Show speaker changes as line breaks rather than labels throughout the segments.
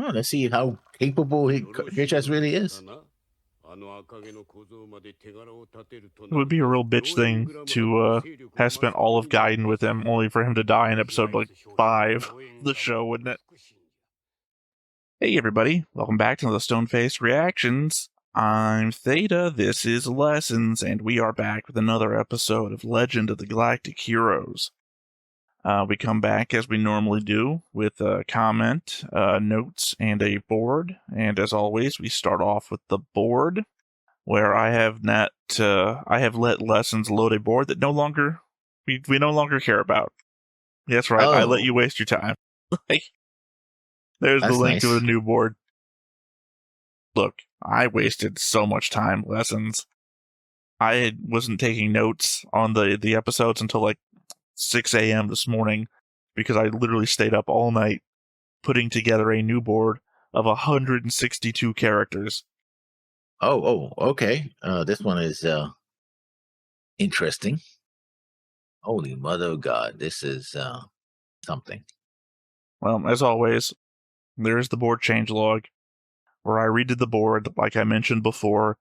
Oh, let's see how capable HHS really is.
It would be a real bitch thing to have spent all of Gaiden with him, only for him to die in episode 5 of the show, wouldn't it? Hey everybody, welcome back to the Stone-Faced Reactions. I'm Theta, this is Lessons, and we are back with another episode of Legend of the Galactic Heroes. We come back as we normally do with a comment, notes, and a board. And as always, we start off with the board, where I have let Lessons load a board that we no longer care about. That's right, I let you waste your time. There's the link to a new board. Look, I wasted so much time, Lessons. I wasn't taking notes on the episodes until like 6 a.m. this morning because I literally stayed up all night putting together a new board of 162 characters.
Okay. This one is interesting. Holy mother of God, this is something.
Well, as always, there's the board changelog, where I redid the board, like I mentioned before,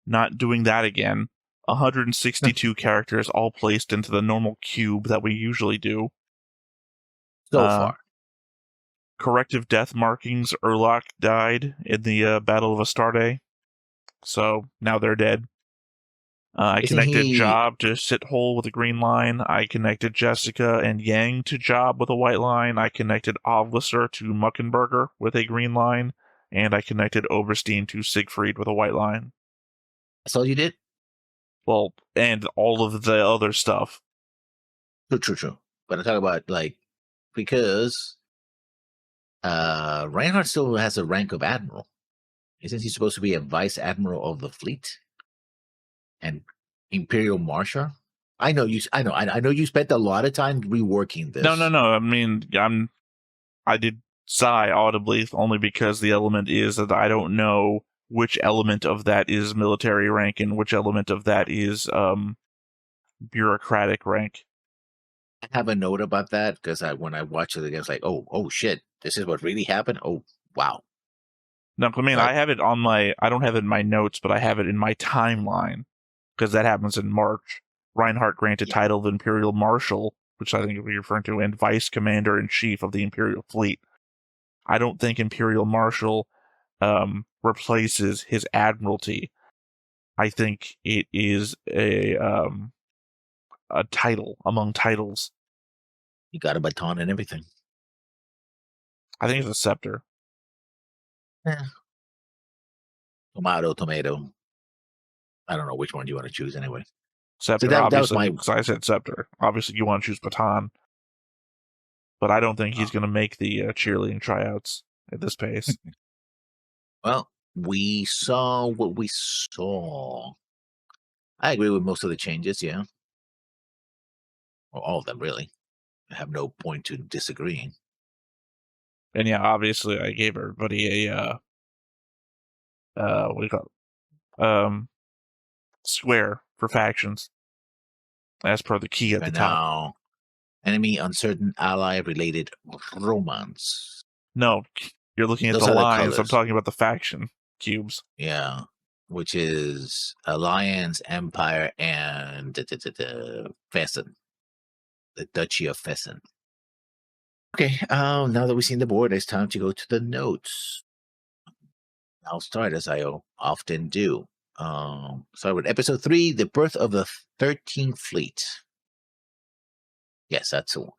not doing that again. 162 characters all placed into the normal cube that we usually do.
So far.
Corrective death markings, Urlach died in the Battle of Astarte, so now they're dead. I connected Job to Sithole with a green line. I connected Jessica and Yang to Job with a white line. I connected Avliser to Muckenberger with a green line. And I connected Oberstein to Siegfried with a white line.
That's all you did?
Well, and all of the other stuff.
True. But I'm talking about, because Reinhard still has a rank of admiral. Isn't he supposed to be a vice admiral of the fleet? And Imperial Marshal? I know you spent a lot of time reworking this.
No. I mean, I did sigh audibly only because the element is that I don't know which element of that is military rank and which element of that is bureaucratic rank.
I have a note about that because when I watched it again, it's like, oh shit, this is what really happened. Oh wow.
No, I mean, I have it I don't have it in my notes, but I have it in my timeline because that happens in March. Reinhardt granted title of Imperial Marshal, which I think you're referring to, and Vice Commander-in-Chief of the Imperial Fleet. I don't think Imperial Marshal replaces his admiralty. I think it is a title among titles.
You got a baton and everything.
I think it's a scepter.
Yeah. Tomato. I don't know which one you want to choose anyway.
Scepter, so that was because I said scepter. Obviously, you want to choose baton. But I don't think he's going to make the cheerleading tryouts at this pace.
Well, we saw what we saw. I agree with most of the changes, yeah. Well, all of them, really. I have no point to disagreeing.
And yeah, obviously, I gave everybody a what do you call it? Square for factions, as per the key at the top.
Now, enemy uncertain ally related romance.
No, you're looking at the lines. I'm talking about the faction cubes.
Yeah, which is Alliance, Empire, and Fessen. The Duchy of Fessen. Okay, now that we've seen the board, it's time to go to the notes. I'll start as I often do. Start with episode 3, The Birth of the 13th Fleet. Yes, that's the one.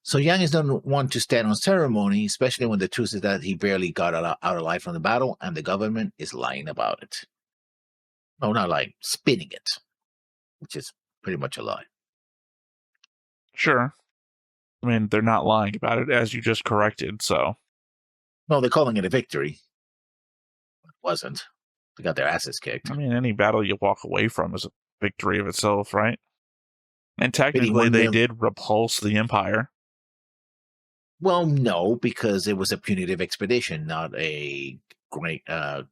So Yang is not one to stand on ceremony, especially when the truth is that he barely got out alive from the battle, and the government is lying about it. No, not lying, spinning it, which is pretty much a lie.
Sure. I mean, they're not lying about it, as you just corrected, so.
No, they're calling it a victory. It wasn't. They got their asses kicked.
I mean, any battle you walk away from is a victory of itself, right? And technically, they did repulse the Empire.
Well, no, because it was a punitive expedition, not a great capture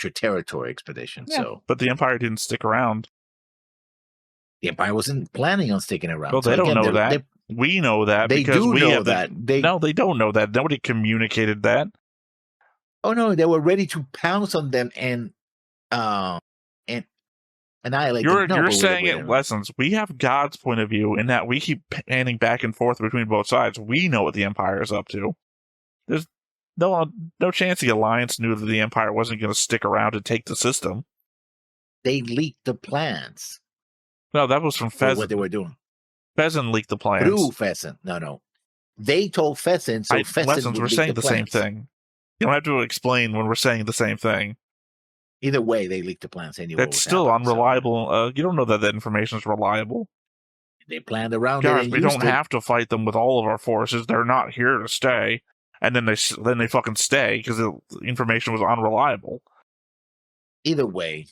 territory expedition.
Yeah,
so,
but the Empire didn't stick around.
The Empire wasn't planning on sticking around.
Well, they don't know that. We know that
They
because
do
we
know
have
that.
No, they don't know that. Nobody communicated that.
Oh no, they were ready to pounce on them and annihilate them. No,
You're
but
saying
wait,
it lessons. We have God's point of view in that we keep panning back and forth between both sides. We know what the Empire is up to. There's no chance the Alliance knew that the Empire wasn't going to stick around to take the system.
They leaked the plans.
No, that was from Pheasant.
What they were doing.
Pheasant leaked the plans.
Through Pheasant. No. They told Pheasant, so Pheasant
lessons,
would
we're
leak
saying
the
same
plans.
thing. You don't have to explain when we're saying the same thing.
Either way, they leaked the plans. They knew
That's still unreliable. So. You don't know that information is reliable.
They planned around
Guys,
it. And
we don't have to fight them with all of our forces. They're not here to stay. And then they fucking stay because the information was unreliable.
Either way,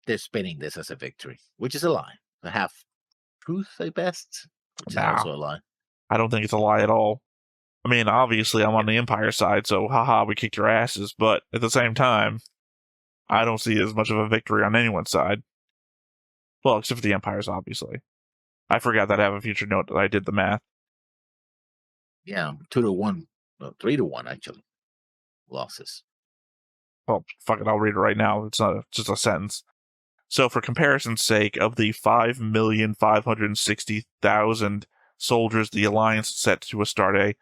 they're spinning this as a victory, which is a lie. A half truth, at best, which is also a lie.
I don't think it's a lie at all. I mean, obviously, I'm on the Empire side, so haha, we kicked your asses. But at the same time, I don't see as much of a victory on anyone's side. Well, except for the Empire's, obviously. I forgot that I have a future note that I did the math.
Yeah, 2-1, no, 3-1 actually. Losses.
Well, fuck it, I'll read it right now. It's not just a sentence. So, for comparison's sake, of the 5,560,000 soldiers the Alliance set to a start date,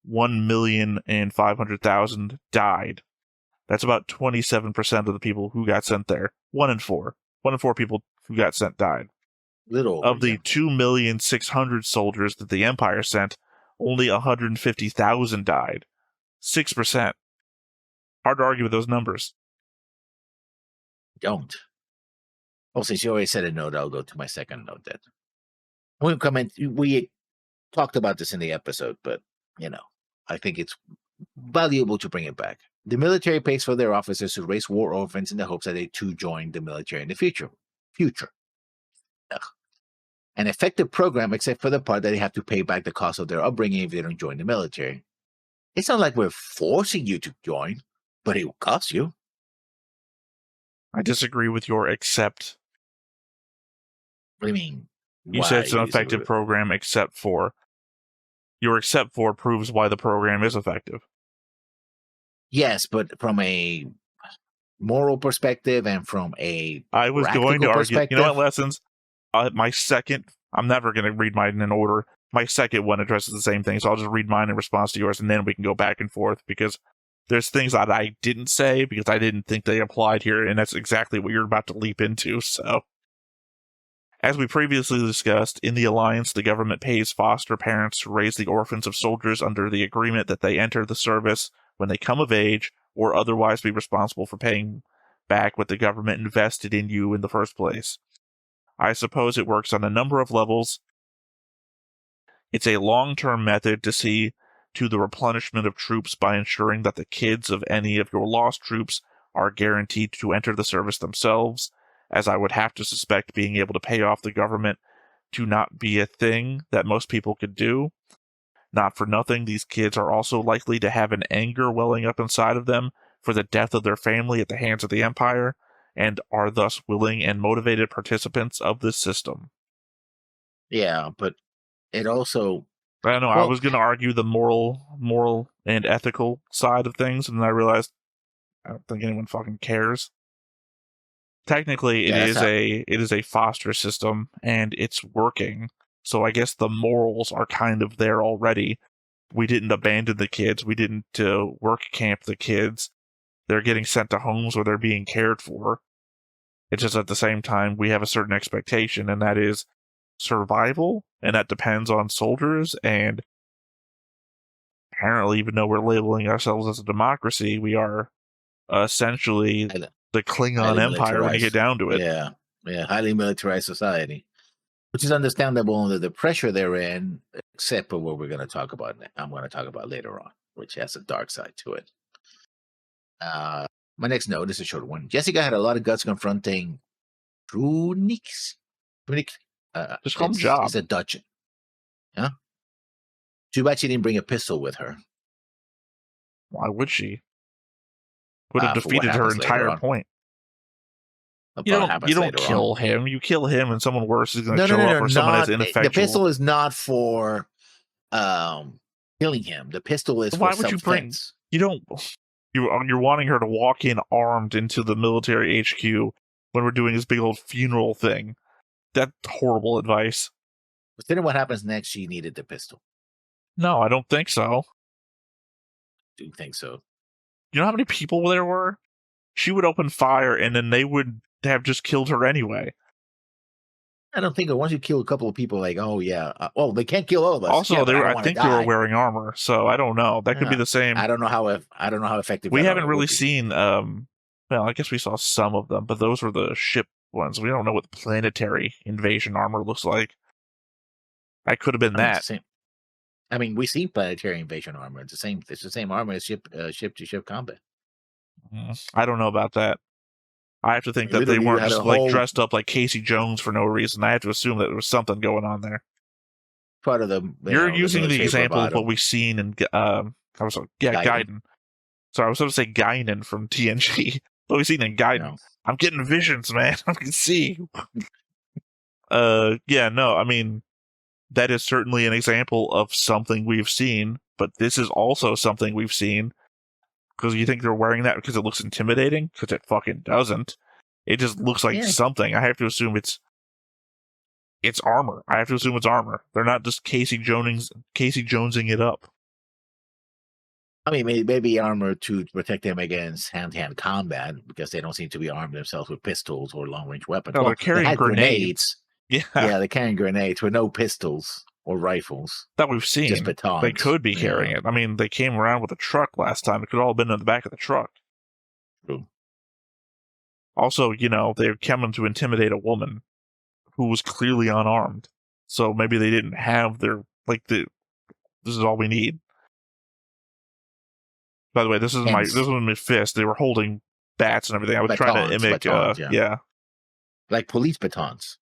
1,500,000 died. That's about 27% of the people who got sent there. 1 in 4. 1 in 4 people who got sent died. Of the 2,600,000 soldiers that the Empire sent, only 150,000 died. 6%. Hard to argue with those numbers.
Don't. Oh, since you already said a note, I'll go to my second note then. We talked about this in the episode, but, I think it's valuable to bring it back. The military pays for their officers to raise war orphans in the hopes that they too join the military in the future. Ugh. An effective program, except for the part that they have to pay back the cost of their upbringing if they don't join the military. It's not like we're forcing you to join, but it will cost you.
I disagree with your except.
What do you mean?
You said it's an effective program except for. Your except for proves why the program is effective.
Yes, but from a moral perspective and from a
I was going to argue. You know what, lessons? My second, I'm never going to read mine in order. My second one addresses the same thing, so I'll just read mine in response to yours, and then we can go back and forth, because there's things that I didn't say because I didn't think they applied here, and that's exactly what you're about to leap into, so. As we previously discussed, in the Alliance, the government pays foster parents to raise the orphans of soldiers under the agreement that they enter the service when they come of age, or otherwise be responsible for paying back what the government invested in you in the first place. I suppose it works on a number of levels. It's a long-term method to see to the replenishment of troops by ensuring that the kids of any of your lost troops are guaranteed to enter the service themselves, as I would have to suspect being able to pay off the government to not be a thing that most people could do. Not for nothing, these kids are also likely to have an anger welling up inside of them for the death of their family at the hands of the Empire, and are thus willing and motivated participants of this system.
Yeah, but it also...
I don't know, I was going to argue the moral and ethical side of things, and then I realized I don't think anyone fucking cares. Technically, it is a foster system, and it's working. So I guess the morals are kind of there already. We didn't abandon the kids. We didn't work camp the kids. They're getting sent to homes where they're being cared for. It's just at the same time, we have a certain expectation, and that is survival, and that depends on soldiers, and apparently, even though we're labeling ourselves as a democracy, we are essentially the Klingon Empire when you get down to it.
Yeah, highly militarized society, which is understandable under the pressure they're in, except for what we're going to talk about. I'm going to talk about later on, which has a dark side to it. My next note is a short one. Jessica had a lot of guts confronting Trunix.
Just call him Job.
It's a Dutch. Huh? Too bad she didn't bring a pistol with her.
Why would she? Would have defeated her entire point.
You
don't kill him. You kill him, and someone worse is going to show up, or someone as ineffectual.
The pistol is not for killing him. The pistol is for self-defense.
You're wanting her to walk in armed into the military HQ when we're doing this big old funeral thing. That's horrible advice.
Consider what happens next. She needed the pistol.
No, I don't think so.
Do you think so?
You know how many people there were? She would open fire, and then they would have just killed her anyway.
I don't think once you kill a couple of people, like, oh yeah, they can't kill all of us.
Also, I think they were wearing armor, so I don't know. That could be the same.
I don't know how effective.
We haven't really seen. Well, I guess we saw some of them, but those were the ship ones. We don't know what the planetary invasion armor looks like. That could have been that.
I mean, we see planetary invasion armor. It's the same armor as ship to ship combat.
I don't know about that. I have to think that they weren't just dressed up like Casey Jones for no reason. I have to assume that there was something going on there.
Part of
you're using the example of what we've seen in Gaiden. Sorry, I was supposed to say Guinan from TNG. What we've seen in Gaiden. No. I'm getting visions, man. I can see. I mean, that is certainly an example of something we've seen, but this is also something we've seen. Because you think they're wearing that because it looks intimidating? Because it fucking doesn't. It just looks like something. I have to assume it's armor. I have to assume it's armor. They're not just Casey Jonesing it up.
I mean, maybe armor to protect them against hand-to-hand combat because they don't seem to be armed themselves with pistols or long-range weapons.
No, they're carrying grenades.
Yeah, they're carrying grenades with no pistols or rifles
that we've seen.
Just batons.
They could be carrying it. I mean, they came around with a truck last time. It could all have been in the back of the truck.
True.
Also, they're coming to intimidate a woman who was clearly unarmed. So maybe they didn't have this is all we need. By the way, this was my fist. They were holding bats and everything. I was trying to mimic
like police batons,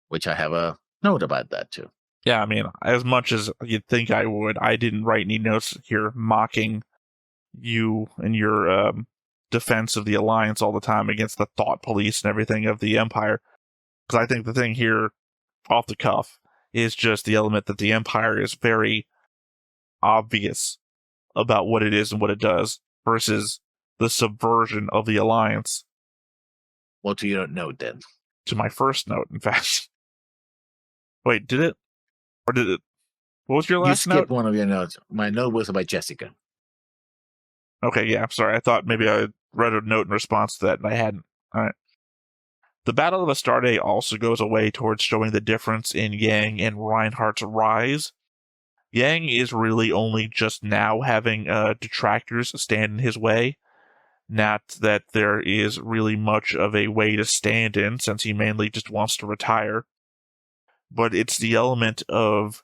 which I have a note about that too.
Yeah, I mean, as much as you'd think I would, I didn't write any notes here mocking you and your defense of the Alliance all the time against the thought police and everything of the Empire. Because I think the thing here, off the cuff, is just the element that the Empire is very obvious about what it is and what it does, versus the subversion of the Alliance.
Well, to your note, then.
To my first note, in fact. Wait, did it? Or did it? What was your last note?
You skipped one of your notes. My note was about Jessica.
Okay, yeah, I'm sorry. I thought maybe I read a note in response to that, and I hadn't. All right. The Battle of Astarte also goes away towards showing the difference in Yang and Reinhardt's rise. Yang is really only just now having detractors stand in his way. Not that there is really much of a way to stand in, since he mainly just wants to retire. But it's the element of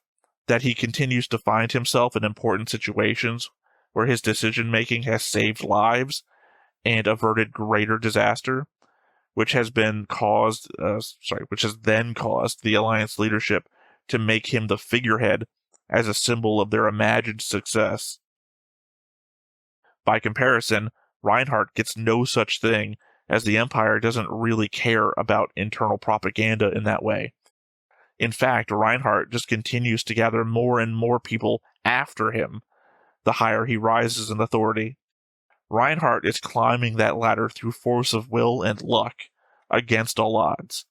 that he continues to find himself in important situations where his decision-making has saved lives and averted greater disaster, which has then caused the Alliance leadership to make him the figurehead as a symbol of their imagined success. By comparison, Reinhardt gets no such thing, as the Empire doesn't really care about internal propaganda in that way. In fact, Reinhardt just continues to gather more and more people after him, the higher he rises in authority. Reinhardt is climbing that ladder through force of will and luck, against all odds,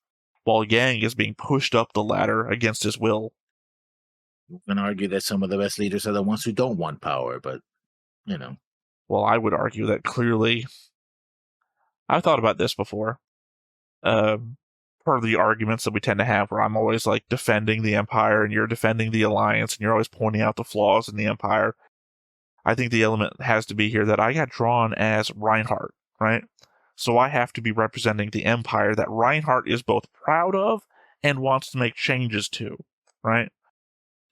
while Yang is being pushed up the ladder against his will.
You can argue that some of the best leaders are the ones who don't want power, but,
Well, I would argue that clearly. I've thought about this before. Part of the arguments that we tend to have where I'm always defending the Empire and you're defending the Alliance and you're always pointing out the flaws in the Empire. I think the element has to be here that I got drawn as Reinhardt, right? So I have to be representing the Empire that Reinhardt is both proud of and wants to make changes to, right?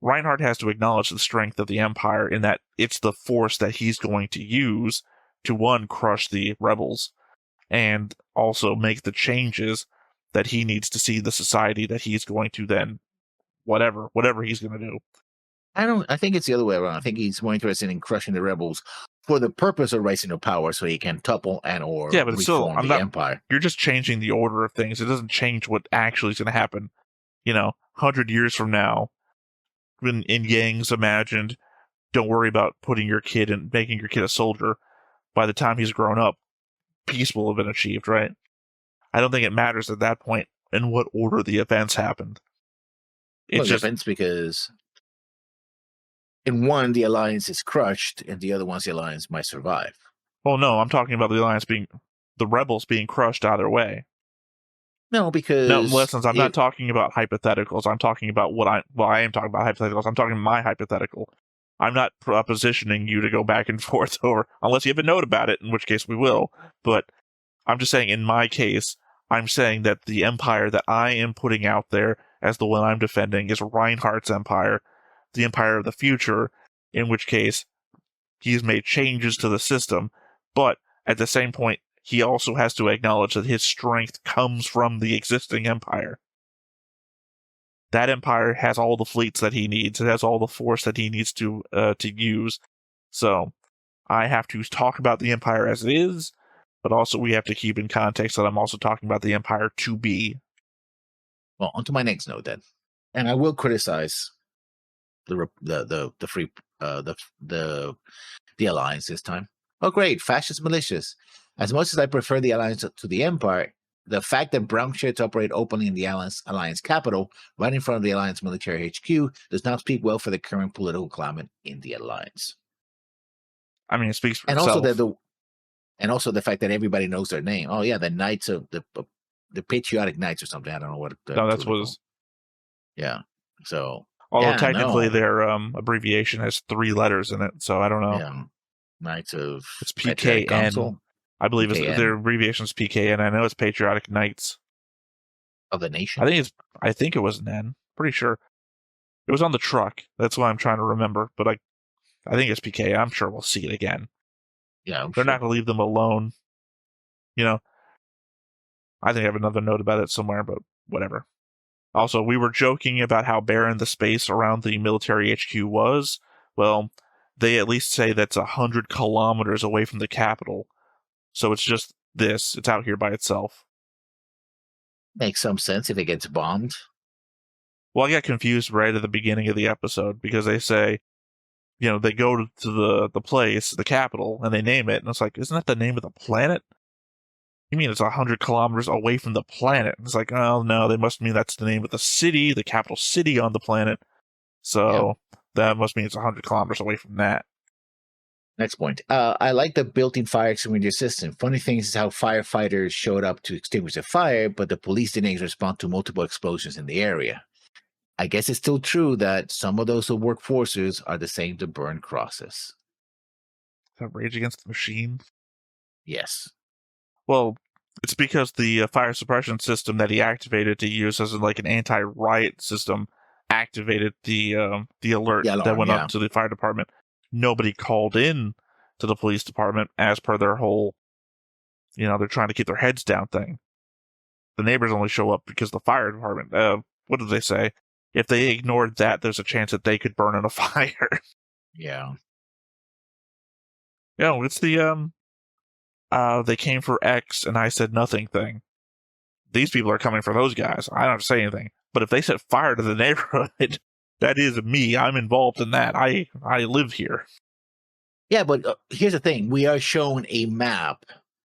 Reinhardt has to acknowledge the strength of the Empire in that it's the force that he's going to use to, one, crush the rebels, and also make the changes that he needs to see the society that he's going to then, whatever he's going to do.
I think it's the other way around. I think he's more interested in crushing the rebels for the purpose of rising to power, so he can topple and or
But still,
reform the empire.
You're just changing the order of things. It doesn't change what actually is going to happen. 100 years from now, when in Yang's imagined, don't worry about putting your kid and making your kid a soldier. By the time he's grown up, peace will have been achieved, right? I don't think it matters at that point in what order the events happened.
It depends because in one, the alliance is crushed, and the other one's the alliance might survive.
Well, no, I'm talking about the rebels being crushed either way.
No, because...
No, lessons, I'm not talking about hypotheticals. I'm talking about I am talking about hypotheticals. I'm talking my hypothetical. I'm not propositioning you to go back and forth over, unless you have a note about it, in which case we will. But I'm just saying, in my case, I'm saying that the empire that I am putting out there as the one I'm defending is Reinhardt's empire, the empire of the future, in which case he's made changes to the system, but at the same point, he also has to acknowledge that his strength comes from the existing empire. That empire has all the fleets that he needs. It has all the force that he needs to use. So I have to talk about the empire as it is, but also we have to keep in context that I'm also talking about the empire to be.
Well, on to my next note then, and I will criticize the alliance this time. Oh, great, fascist militias. As much as I prefer the alliance to the empire, the fact that brown shirts operate openly in the alliance capital, right in front of the alliance military HQ, does not speak well for the current political climate in the alliance.
I mean, it speaks for itself.
Also the fact that everybody knows their name. Oh yeah, the Knights of the Patriotic Knights or something. I don't know what.
No, that's what.
Yeah. So.
Although technically their abbreviation has 3 letters in it, so I don't know.
Yeah. Knights of.
It's PKN. I believe their abbreviation is PKN. I know it's Patriotic Knights
of the Nation.
I think it was an N. Pretty sure it was on the truck. That's what I'm trying to remember. But I think it's PK. I'm sure we'll see it again.
Yeah,
they're not going to leave them alone. I think I have another note about it somewhere, but whatever. Also, we were joking about how barren the space around the military HQ was. Well, they at least say that's 100 kilometers away from the capital. So it's just this. It's out here by itself.
Makes some sense if it gets bombed.
Well, I got confused right at the beginning of the episode because they say, they go to the place, the capital, and they name it. And it's like, isn't that the name of the planet? You mean it's 100 kilometers away from the planet? It's like, oh, no, they must mean that's the name of the city, the capital city on the planet. So that must mean it's 100 kilometers away from that.
Next point. I like the built-in fire extinguisher system. Funny thing is how firefighters showed up to extinguish the fire, but the police didn't respond to multiple explosions in the area. I guess it's still true that some of those who work forces are the same to burn crosses.
Is that Rage Against the Machine?
Yes.
Well, it's because the fire suppression system that he activated to use as like an anti-riot system activated the alert that went up to the fire department. Nobody called in to the police department as per their whole, they're trying to keep their heads down thing. The neighbors only show up because the fire department, what did they say? If they ignored that, there's a chance that they could burn in a fire.
Yeah.
It's the, they came for X and I said nothing thing. These people are coming for those guys. I don't have to say anything. But if they set fire to the neighborhood, that is me. I'm involved in that. I live here.
Yeah, but here's the thing. We are shown a map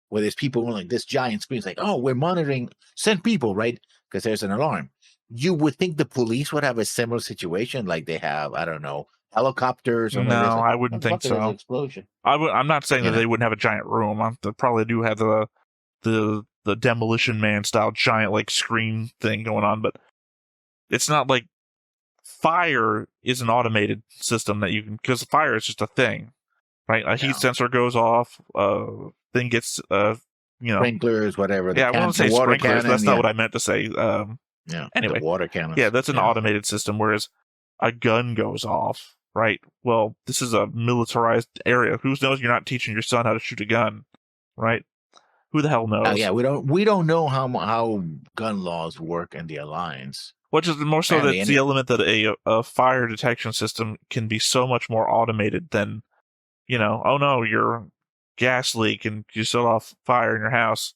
where there's people on like this giant screen. It's like, oh, we're monitoring. Send people, right? Because there's an alarm. You would think the police would have a similar situation, like they have, I don't know, helicopters. Or
no, I wouldn't think so.
Explosion.
I'm not saying that they wouldn't have a giant room. They probably do have the Demolition Man style giant like screen thing going on, but it's not like fire is an automated system that you can, because fire is just a thing, right? A heat sensor goes off, thing gets
sprinklers, whatever.
I won't say sprinklers. Cannon, that's not what I meant to say. Anyway,
water cannon.
Yeah, that's an automated system. Whereas a gun goes off, right? Well, this is a militarized area. Who knows? You're not teaching your son how to shoot a gun, right? Who the hell knows?
Oh yeah, we don't know how gun laws work in the Alliance.
Which is more so
Apparently,
that's the element that a fire detection system can be so much more automated than, oh no, your gas leak and you set off fire in your house.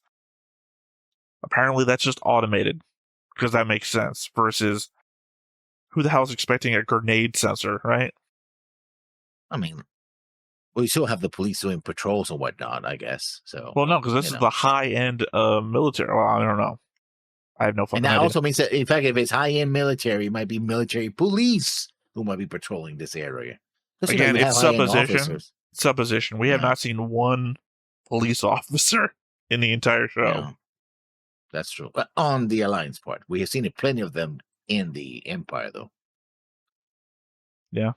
Apparently that's just automated, because that makes sense, versus who the hell is expecting a grenade sensor, right?
I mean, we still have the police doing patrols and whatnot, I guess. So,
well, no, because this is the high-end military. Well, I don't know. I have no fucking idea.
And that also means that, in fact, if it's high-end military, it might be military police who might be patrolling this area.
Again, it's supposition. We have not seen one police officer in the entire show.
Yeah, that's true. But on the Alliance part, we have seen plenty of them in the Empire, though.
Yeah.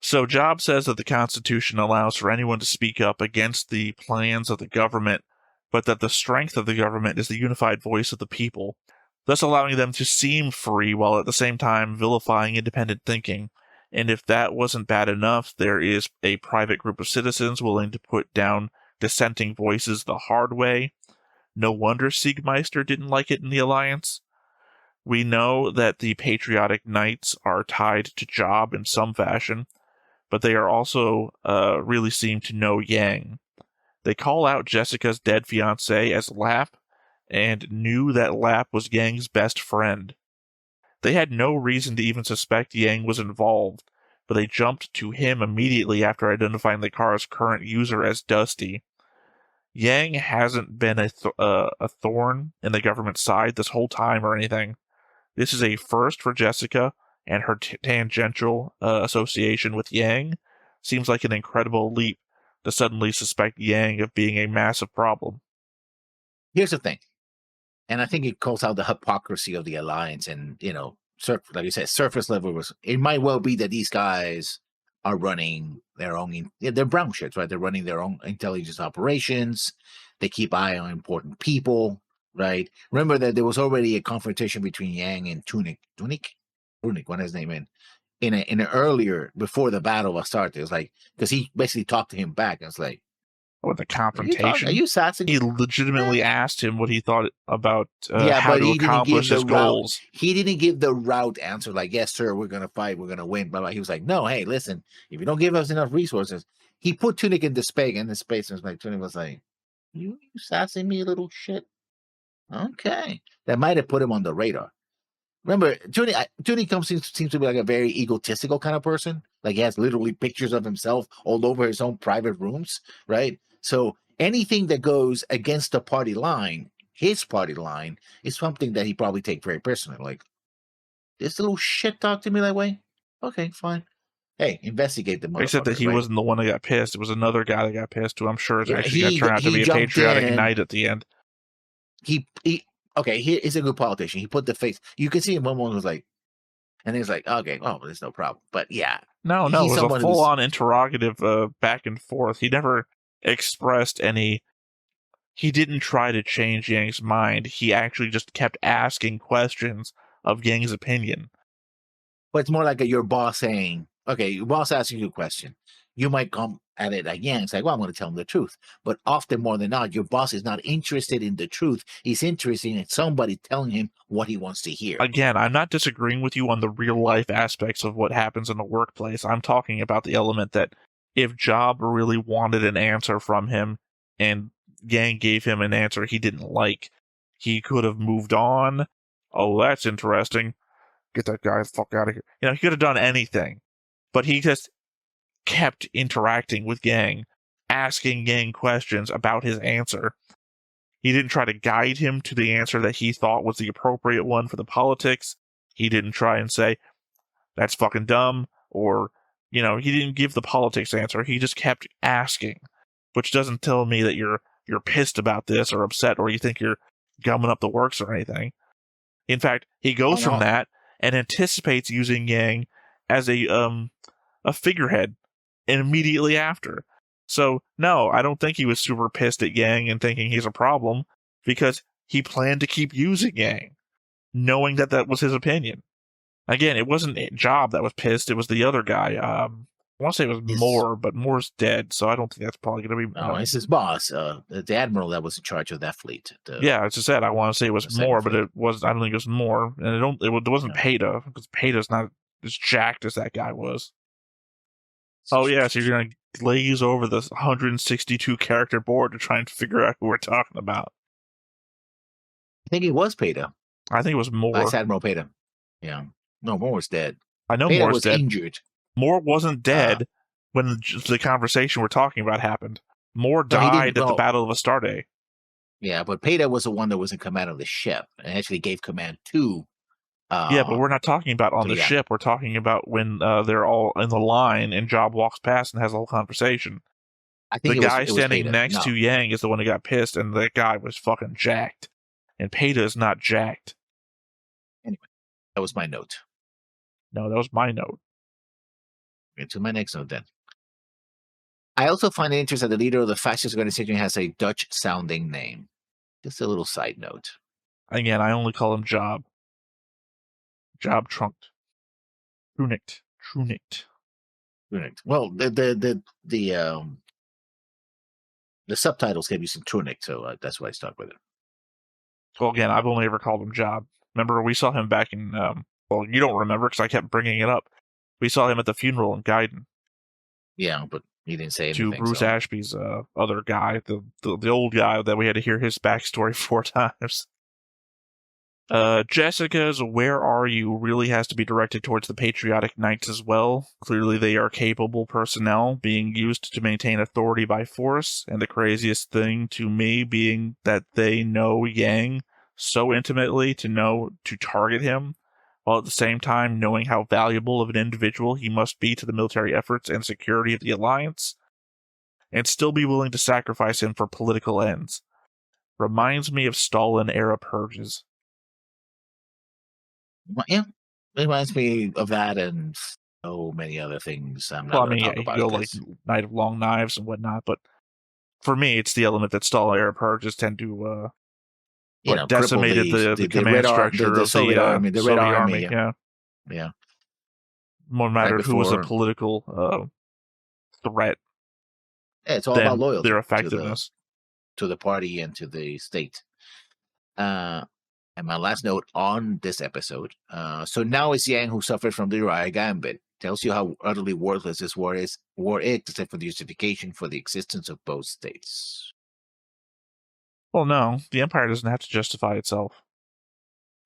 So Job says that the Constitution allows for anyone to speak up against the plans of the government, but that the strength of the government is the unified voice of the people, thus allowing them to seem free while at the same time vilifying independent thinking. And if that wasn't bad enough, there is a private group of citizens willing to put down dissenting voices the hard way. No wonder Siegmeister didn't like it in the Alliance. We know that the patriotic knights are tied to Job in some fashion, but they are also really seem to know Yang. They call out Jessica's dead fiancé as Lap, and knew that Lap was Yang's best friend. They had no reason to even suspect Yang was involved, but they jumped to him immediately after identifying the car's current user as Dusty. Yang hasn't been a thorn in the government's side this whole time or anything. This is a first for Jessica, and her tangential association with Yang seems like an incredible leap to suddenly suspect Yang of being a massive problem.
Here's the thing, and I think it calls out the hypocrisy of the Alliance, and like you said, surface level it might well be that these guys are running their own. They're brown shirts, right? They're running their own intelligence operations. They keep eye on important people, right? Remember that there was already a confrontation between Yang and Tunic, what is his name in an earlier, before the battle was started. It was like, because he basically talked to him back, and it's like,
with the confrontation,
are you sassing?
He legitimately asked him what he thought about how to accomplish his goals.
He didn't give the route answer, like, yes, sir, we're going to fight, we're going to win. But he was like, no, hey, listen, if you don't give us enough resources. He put Tunic in the space, and was like, Tunic was like, you sassing me, little shit? Okay. That might have put him on the radar. Remember, Tunic seems to be like a very egotistical kind of person. Like, he has literally pictures of himself all over his own private rooms, right? So anything that goes against the party line, his party line, is something that he probably take very personally. Like, this little shit talk to me that way? Okay, fine. Hey, investigate the motherfucker.
Except that he wasn't the one that got pissed. It was another guy that got pissed, who I'm sure is actually going to turn out to be a patriotic knight at the end. Okay, he's a good politician. He put the face. You can see him one moment was like, and he's like, okay, well, there's no problem. But yeah. No, it was a full-on interrogative back and forth. He never expressed any. He didn't try to change Yang's mind. He actually just kept asking questions of Yang's opinion.
But it's more like your boss saying, okay, your boss asking you a question. You might come at it like Yang, it's like, well, I'm going to tell him the truth. But often, more than not, your boss is not interested in the truth. He's interested in somebody telling him what he wants to hear.
Again, I'm not disagreeing with you on the real life aspects of what happens in the workplace. I'm talking about the element that if Job really wanted an answer from him and Yang gave him an answer he didn't like, he could have moved on. Oh, that's interesting. Get that guy the fuck out of here. He could have done anything. But he just kept interacting with Yang, asking Yang questions about his answer. He didn't try to guide him to the answer that he thought was the appropriate one for the politics. He didn't try and say, that's fucking dumb, or, he didn't give the politics answer. He just kept asking, which doesn't tell me that you're pissed about this or upset or you think you're gumming up the works or anything. In fact, he goes from that and anticipates using Yang as a figurehead immediately after. So, no, I don't think he was super pissed at Yang and thinking he's a problem, because he planned to keep using Yang, knowing that was his opinion. Again, it wasn't Job that was pissed, it was the other guy. I want to say it was Moore, but Moore's dead, so I don't think that's probably going to be...
No, it's his boss, the admiral that was in charge of that fleet.
Yeah, as I said, I want to say it was Moore, but it was... I don't think it was Moore, and it wasn't Peta, because Peta's not as jacked as that guy was. Oh, yeah, so you're going to glaze over this 162 character board to try and figure out who we're talking about.
I think it was Peta.
I think it was Moore.
Vice Admiral Peta. Yeah. No, Moore was dead.
I know
Peta
Moore was dead.
Injured.
Moore wasn't dead when the conversation we're talking about happened. Moore died at the Battle of Astarte.
Yeah, but Peta was the one that was in command of the ship and actually gave command to...
yeah, but we're not talking about on the ship. We're talking about when they're all in the line and Job walks past and has a whole conversation. I think the guy standing next to Yang is the one who got pissed, and that guy was fucking jacked. And Peta is not jacked.
Anyway, that was my note.
No, that was my note.
To my next note, then. I also find it interesting that the leader of the fascist organization has a Dutch-sounding name. Just a little side note.
Again, I only call him Job. Job Trunked. Trunicht.
Well, the subtitles gave you some Trunicht, so that's why I stuck with it.
Well, again, I've only ever called him Job. Remember, we saw him back in... well, you don't remember because I kept bringing it up. We saw him at the funeral in Gaiden.
Yeah, but he didn't say anything.
To Bruce Ashby's other guy, the old guy that we had to hear his backstory 4 times. Jessica's "Where Are You" really has to be directed towards the Patriotic Knights as well. Clearly they are capable personnel being used to maintain authority by force, and the craziest thing to me being that they know Yang so intimately to target him, while at the same time knowing how valuable of an individual he must be to the military efforts and security of the Alliance, and still be willing to sacrifice him for political ends. Reminds me of Stalin-era purges.
Yeah, it reminds me of that and so many other things. I'm not going to talk about
like Night of Long Knives and whatnot, but for me, it's the element that Stalin-era purges tend to decimated the command structure of the Soviet Army. The Red Army,
yeah.
No matter who was a political threat.
Yeah, it's all about loyalty.
Their effectiveness
to the party and to the state. And my last note on this episode. So now it's Yang who suffered from the Uriah Gambit. Tells you how utterly worthless this war is, except for the justification for the existence of both states.
Well, no, the Empire doesn't have to justify itself.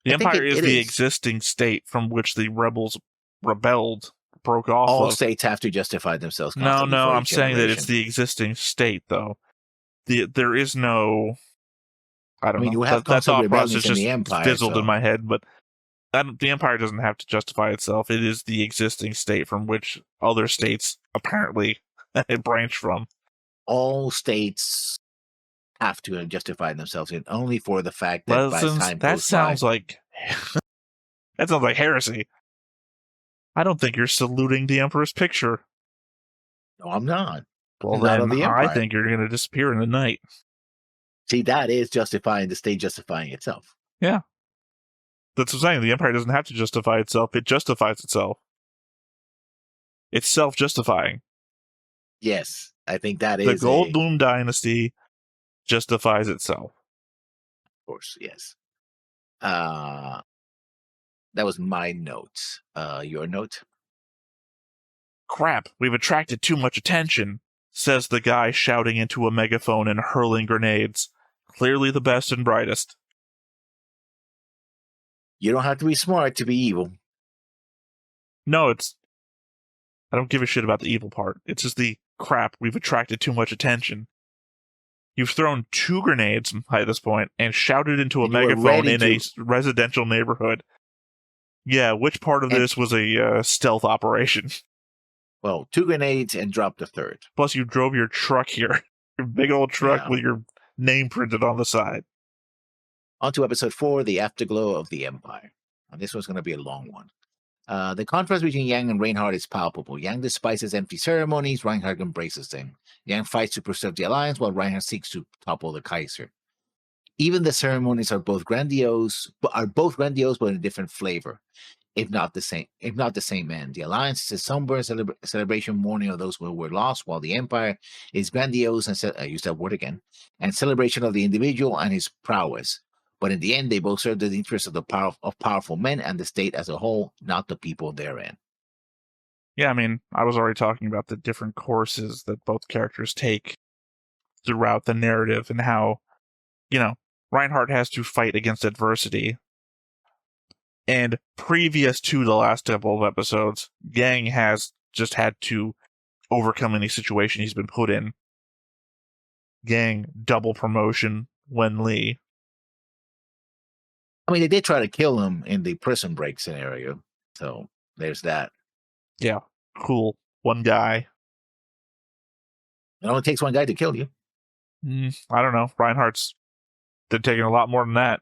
The Empire is the existing state from which the rebels broke off.
All states have to justify themselves.
No, I'm saying that it's the existing state, though. There is no... I don't know.
You have
that thought process just
Empire,
fizzled in my head, but the Empire doesn't have to justify itself. It is the existing state from which other states apparently branch from.
All states have to justify themselves, and only for the fact that by the time
that sounds like that sounds like heresy. I don't think you're saluting the Emperor's picture.
No, I'm not.
Well, then I think you're going to disappear in the night.
See, that is justifying the state justifying itself.
Yeah. That's what I'm saying. The Empire doesn't have to justify itself. It justifies itself. It's self-justifying.
Yes, I think that
is... The Goldblum dynasty justifies itself.
Of course, yes. That was my note. Your note?
Crap, we've attracted too much attention, says the guy shouting into a megaphone and hurling grenades. Clearly the best and brightest.
You don't have to be smart to be evil.
No, I don't give a shit about the evil part. It's just the crap, we've attracted too much attention. You've thrown 2 grenades at this point and shouted into a megaphone in a residential neighborhood. Yeah, which part of this was a stealth operation?
Well, 2 grenades and dropped a 3rd.
Plus, you drove your truck here. Your big old truck with your name printed on the side.
On to episode 4, The Afterglow of the Empire. Now, this one's going to be a long one. The contrast between Yang and Reinhard is palpable. Yang despises empty ceremonies, Reinhard embraces them. Yang fights to preserve the alliance, while Reinhard seeks to topple the Kaiser. Even the ceremonies are both grandiose, but in a different flavor. if not the same end. The Alliance is a somber celebration mourning of those who were lost, while the Empire is grandiose and I use that word again, and celebration of the individual and his prowess. But in the end, they both serve the interests of powerful men and the state as a whole, not the people therein.
Yeah, I mean, I was already talking about the different courses that both characters take throughout the narrative and how, Reinhard has to fight against adversity. And previous to the last couple of episodes, Yang has just had to overcome any situation he's been put in. Yang, double promotion, Wenli.
I mean, they did try to kill him in the prison break scenario, so there's that.
Yeah, cool. One guy.
It only takes one guy to kill you.
I don't know. Reinhardt's been taking a lot more than that.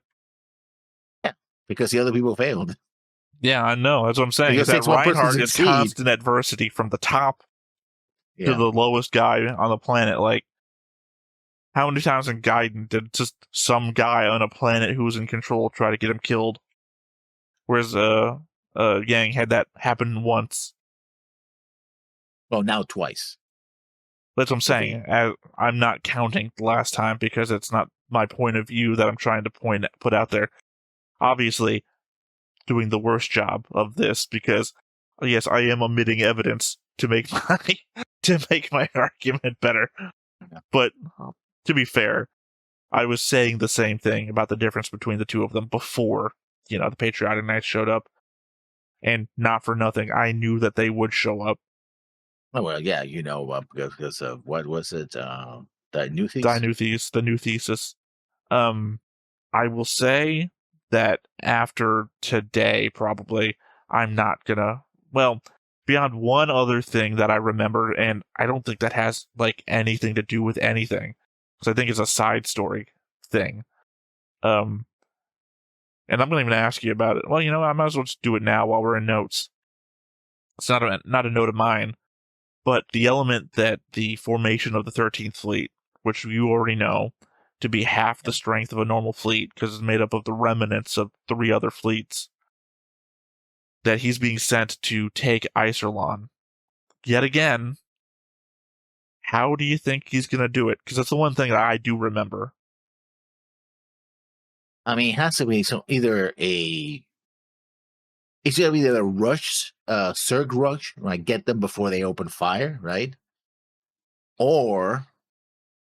Yeah, because the other people failed.
Yeah, I know. That's what I'm saying. Is that Reinhardt is constant adversity from the top to the lowest guy on the planet. Like, how many times in Gaiden did just some guy on a planet who was in control try to get him killed? Whereas Yang had that happen once.
Well, now twice.
That's what I'm saying. I'm not counting the last time because it's not my point of view that I'm trying to put out there. Obviously, doing the worst job of this because, yes, I am omitting evidence to make my argument better. But to be fair, I was saying the same thing about the difference between the two of them before, the Patriotic Knights showed up. And not for nothing, I knew that they would show up.
Oh, well, yeah, because of what was it? The new thesis?
The new thesis. I will say that after today, probably, I'm not gonna, beyond one other thing that I remember, and I don't think that has, anything to do with anything, because I think it's a side story thing. And I'm going to even ask you about it. Well, I might as well just do it now while we're in notes. It's not a note of mine, but the element that the formation of the 13th Fleet, which you already know, to be half the strength of a normal fleet, because it's made up of the remnants of 3 other fleets, that he's being sent to take Iserlon. Yet again, how do you think he's going to do it? Because that's the one thing that I do remember.
I mean, it has to be either a rush, surge rush, like get them before they open fire, right? Or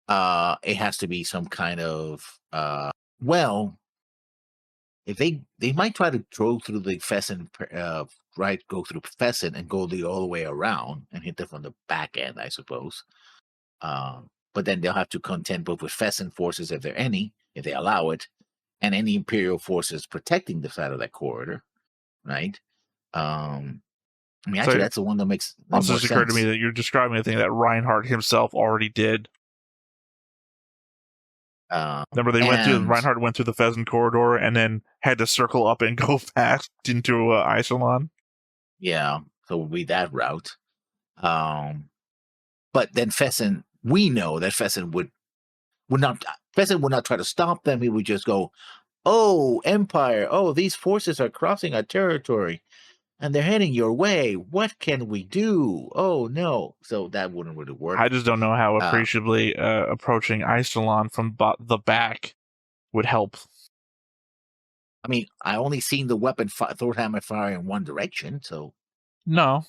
it has to be some kind of if they might try to go through the Pheasant, go through Pheasant and go all the way around and hit them from the back end, I suppose. But then they'll have to contend both with Pheasant forces, if there are any, if they allow it, and any Imperial forces protecting the side of that corridor, right? I mean, actually, that's the one that makes more sense.
Also, just occurred to me that you're describing a thing that Reinhard himself already did. Remember, Reinhard went through the Pheasant corridor and then had to circle up and go fast into Iserlon.
Yeah, so it would be that route. But then Pheasant, we know that Pheasant would not try to stop them. He would just go, "Oh, Empire! Oh, these forces are crossing our territory, and they're heading your way. What can we do? Oh no!" So that wouldn't really work.
I just don't know how appreciably approaching Iserlon from the back would help.
I mean, I only seen the weapon Thorhammer fire in one direction, so
no,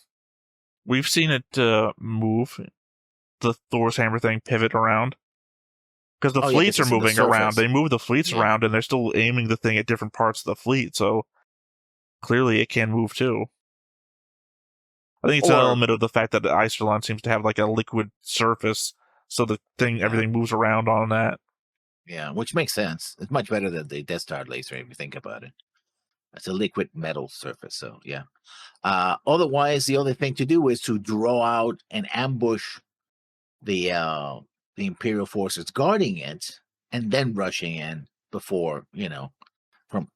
we've seen it move. The Thor's hammer thing pivot around because the fleets are moving around. They move the fleets around, and they're still aiming the thing at different parts of the fleet. So clearly, it can move too. I think it's an element of the fact that the Iserlon seems to have like a liquid surface, so the everything moves around on that.
Yeah, which makes sense. It's much better than the Death Star laser if you think about it. It's a liquid metal surface, so yeah. Otherwise, the other thing to do is to draw out and ambush the Imperial forces guarding it, and then rushing in before from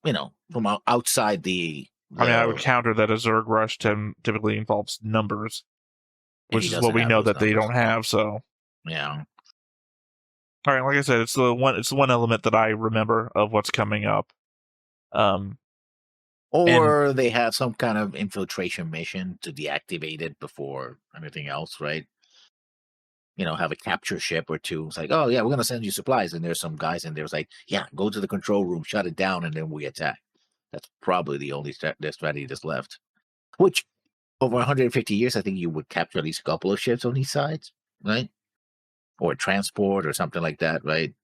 outside the.
I mean, I would counter that a Zerg rush typically involves numbers, which is what we know that they don't have. So
yeah.
All right, like I said, it's the one element that I remember of what's coming up.
Or they have some kind of infiltration mission to deactivate it before anything else, right? Have a capture ship or two. It's like, oh yeah, we're gonna send you supplies, and there's some guys in there. It's like, yeah, go to the control room, shut it down, and then we attack. That's probably the only strategy that's left. Which over 150 years, I think you would capture at least a couple of ships on these sides, right? Or transport or something like that, right?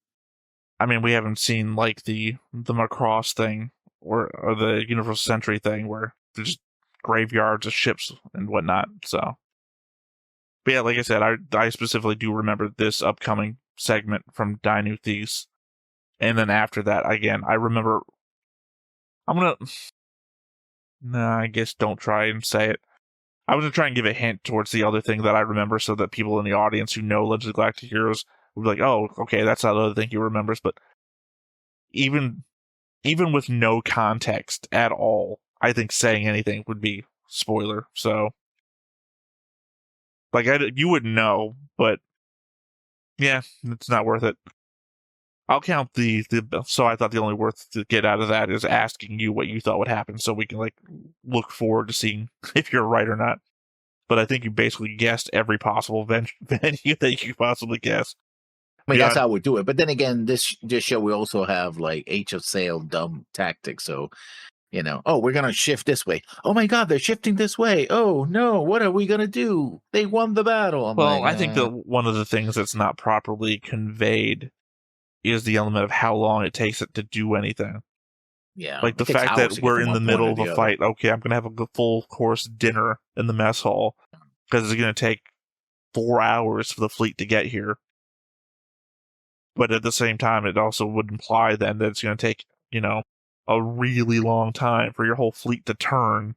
I mean, we haven't seen like the Macross thing or the Universal Century thing where there's graveyards of ships and whatnot. So, but yeah, like I said, I specifically do remember this upcoming segment from New Thesis, and then after that, again, I remember. I guess don't try and say it. I was gonna try and give a hint towards the other thing that I remember, so that people in the audience who know Legends of Galactic Heroes would be like, "Oh, okay, that's the other thing he remembers." But even with no context at all, I think saying anything would be spoiler. So, like, you wouldn't know, but yeah, it's not worth it. I'll count the. So I thought the only worth to get out of that is asking you what you thought would happen, so we can like look forward to seeing if you're right or not. But I think you basically guessed every possible venue that you possibly guessed.
I mean, that's how we do it. But then again, this show we also have like H of Sail dumb tactics. So, oh, we're gonna shift this way. Oh my God, they're shifting this way. Oh no, what are we gonna do? They won the battle.
I think that one of the things that's not properly conveyed is the element of how long it takes it to do anything.
Yeah,
like the fact that we're in the middle of a fight. Okay, I'm gonna have a full course dinner in the mess hall because it's gonna take 4 hours for the fleet to get here. But at the same time, it also would imply then that it's going to take, a really long time for your whole fleet to turn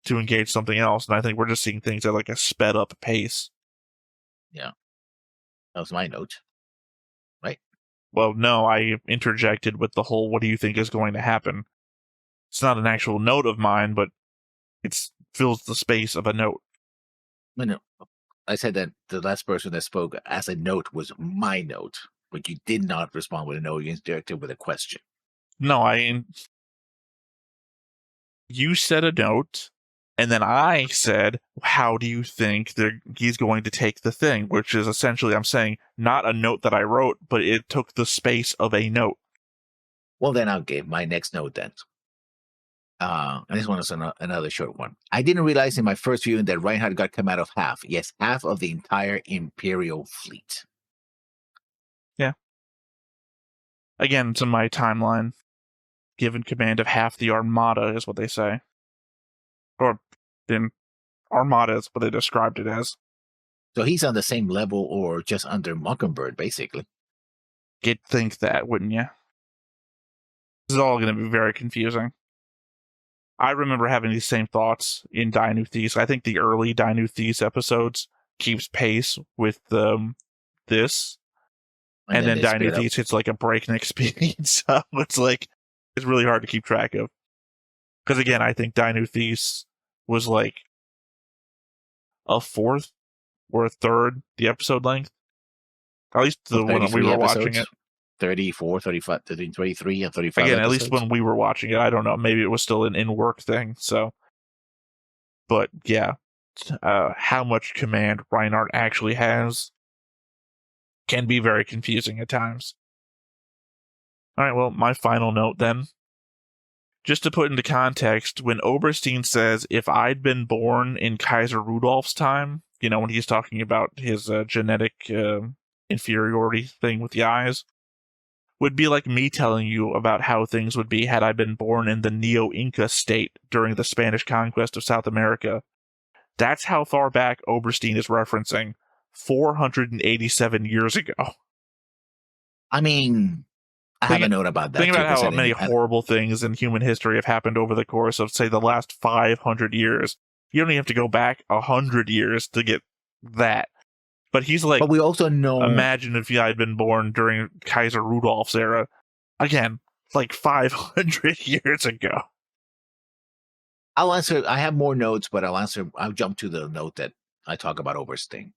to engage something else. And I think we're just seeing things at like a sped up pace.
Yeah. That was my note. Right?
Well, no, I interjected with the whole, what do you think is going to happen? It's not an actual note of mine, but it fills the space of a note.
No, I said that the last person that spoke as a note was my note, but you did not respond with a note. You interjected with a question.
No, you said a note, and then I said, how do you think he's going to take the thing? Which is essentially, I'm saying, not a note that I wrote, but it took the space of a note.
Well, then I'll give my next note then. And this one is another short one. I didn't realize in my first viewing that Reinhard got come out of half. Yes, half of the entire Imperial fleet.
Yeah. Again, it's in my timeline. Given command of half the Armada is what they say. Or then Armada is what they described it as.
So he's on the same level or just under Mockingbird, basically.
You'd think that, wouldn't you? This is all going to be very confusing. I remember having these same thoughts in New Thesis. I think the early New Thesis episodes keeps pace with this. And then New Thesis hits like a breakneck speed. So it's really hard to keep track of. Because again, I think New Thesis was like a fourth or a third the episode length. At least the one we were watching it.
34, 35, 33, and 35
Again,
episodes.
At least when we were watching it. I don't know. Maybe it was still an in-work thing. So, but yeah, how much command Reinhard actually has can be very confusing at times. All right, well, my final note then. Just to put into context, when Oberstein says, if I'd been born in Kaiser Rudolph's time, when he's talking about his genetic inferiority thing with the eyes, would be like me telling you about how things would be had I been born in the Neo-Inca state during the Spanish conquest of South America. That's how far back Oberstein is referencing, 487 years ago.
I mean, I have a note about that.
Think about how many horrible things in human history have happened over the course of, say, the last 500 years. You don't even have to go back 100 years to get that. But he's like,
but we also know.
Imagine if I had been born during Kaiser Rudolph's era. Again, like 500 years ago.
I'll answer. I have more notes, but I'll jump to the note that I talk about Oberstein.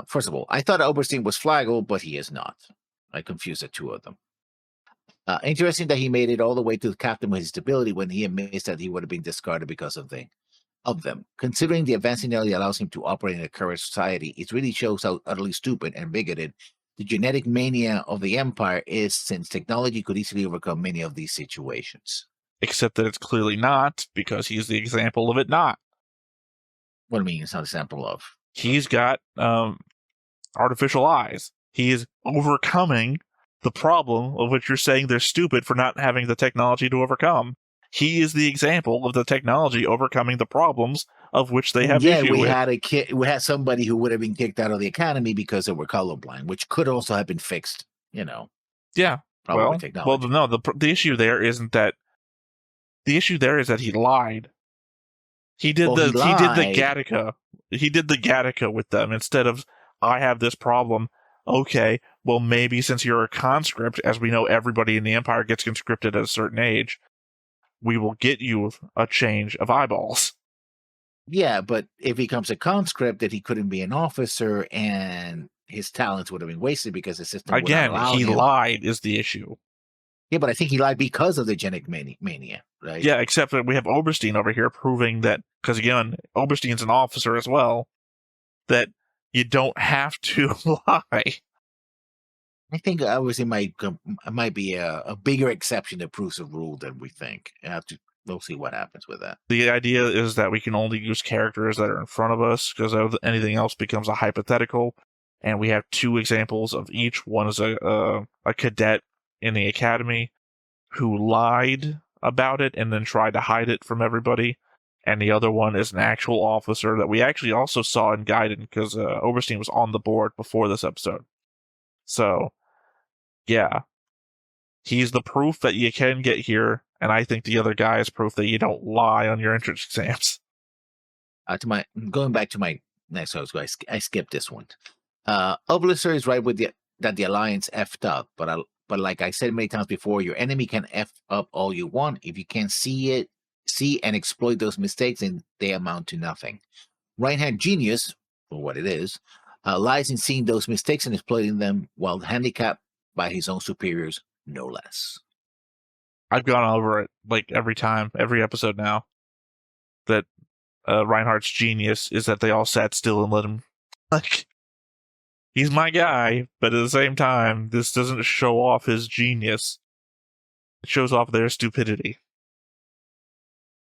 First of all, I thought Oberstein was Flagel, but he is not. I confused the two of them. Interesting that he made it all the way to the captain with his stability when he admits that he would have been discarded because of them. Considering the advancing technology allows him to operate in a current society, it really shows how utterly stupid and bigoted the genetic mania of the Empire is, since technology could easily overcome many of these situations.
Except that it's clearly not, because he's the example of it not.
What do you mean it's not an example of?
He's got artificial eyes. He is overcoming the problem of which you're saying they're stupid for not having the technology to overcome. He is the example of the technology overcoming the problems of which they have issue with.
We had somebody who would have been kicked out of the academy because they were colorblind, which could also have been fixed.
Yeah.
Probably with technology.
Well, no. The issue there isn't that. The issue there is that he lied. He did the Gattaca. He did the Gattaca with them instead of, I have this problem. Okay, well, maybe since you're a conscript, as we know everybody in the Empire gets conscripted at a certain age, we will get you a change of eyeballs.
Yeah, but if he becomes a conscript, that he couldn't be an officer, and his talents would have been wasted because the system would not allow him.
Lied is the issue.
Yeah, but I think he lied because of the genetic mania, right?
Yeah, except that we have Oberstein over here proving that, because again, Oberstein's an officer as well, that you don't have to lie.
I think obviously might be a bigger exception that proves a rule than we think. We'll see what happens with that.
The idea is that we can only use characters that are in front of us, because anything else becomes a hypothetical. And we have two examples of each. One is a cadet in the academy who lied about it and then tried to hide it from everybody. And the other one is an actual officer that we actually also saw in Gaiden, because Oberstein was on the board before this episode. So, yeah. He's the proof that you can get here, and I think the other guy is proof that you don't lie on your entrance exams.
Going back to my next host, I skipped this one. Oblister is right with that the Alliance effed up, but like I said many times before, your enemy can F up all you want. If you can't see and exploit those mistakes, then they amount to nothing. Reinhard genius, for what it is, lies in seeing those mistakes and exploiting them while handicapped by his own superiors, no less.
I've gone over it like every episode now, that Reinhardt's genius is that they all sat still and let him, like, he's my guy, but at the same time, this doesn't show off his genius. It shows off their stupidity.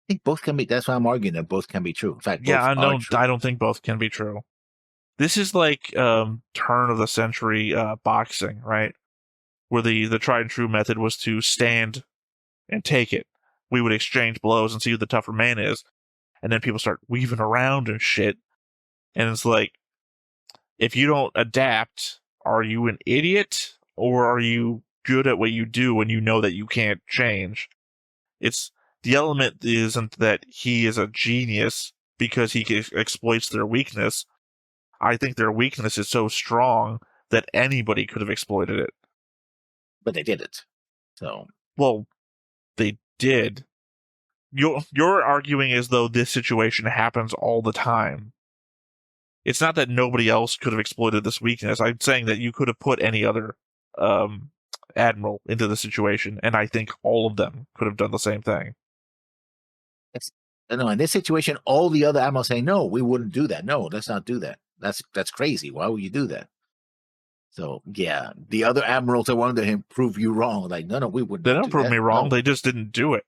I think both can be. That's why I'm arguing that both can be true. In fact,
I don't think both can be true. This is like turn of the century boxing, right? Where the tried and true method was to stand and take it. We would exchange blows and see who the tougher man is, and then people start weaving around and shit. And it's like, if you don't adapt, are you an idiot, or are you good at what you do when you know that you can't change? The element isn't that he is a genius because he exploits their weakness. I think their weakness is so strong that anybody could have exploited it.
But they didn't. So,
well, they did. You're arguing as though this situation happens all the time. It's not that nobody else could have exploited this weakness. I'm saying that you could have put any other admiral into the situation, and I think all of them could have done the same thing.
No, in this situation, all the other admirals say, no, we wouldn't do that. No, let's not do that. That's crazy. Why would you do that? So, yeah, the other admirals that wanted him prove you wrong. Like, no, we wouldn't.
They don't prove me wrong. No. They just didn't do it.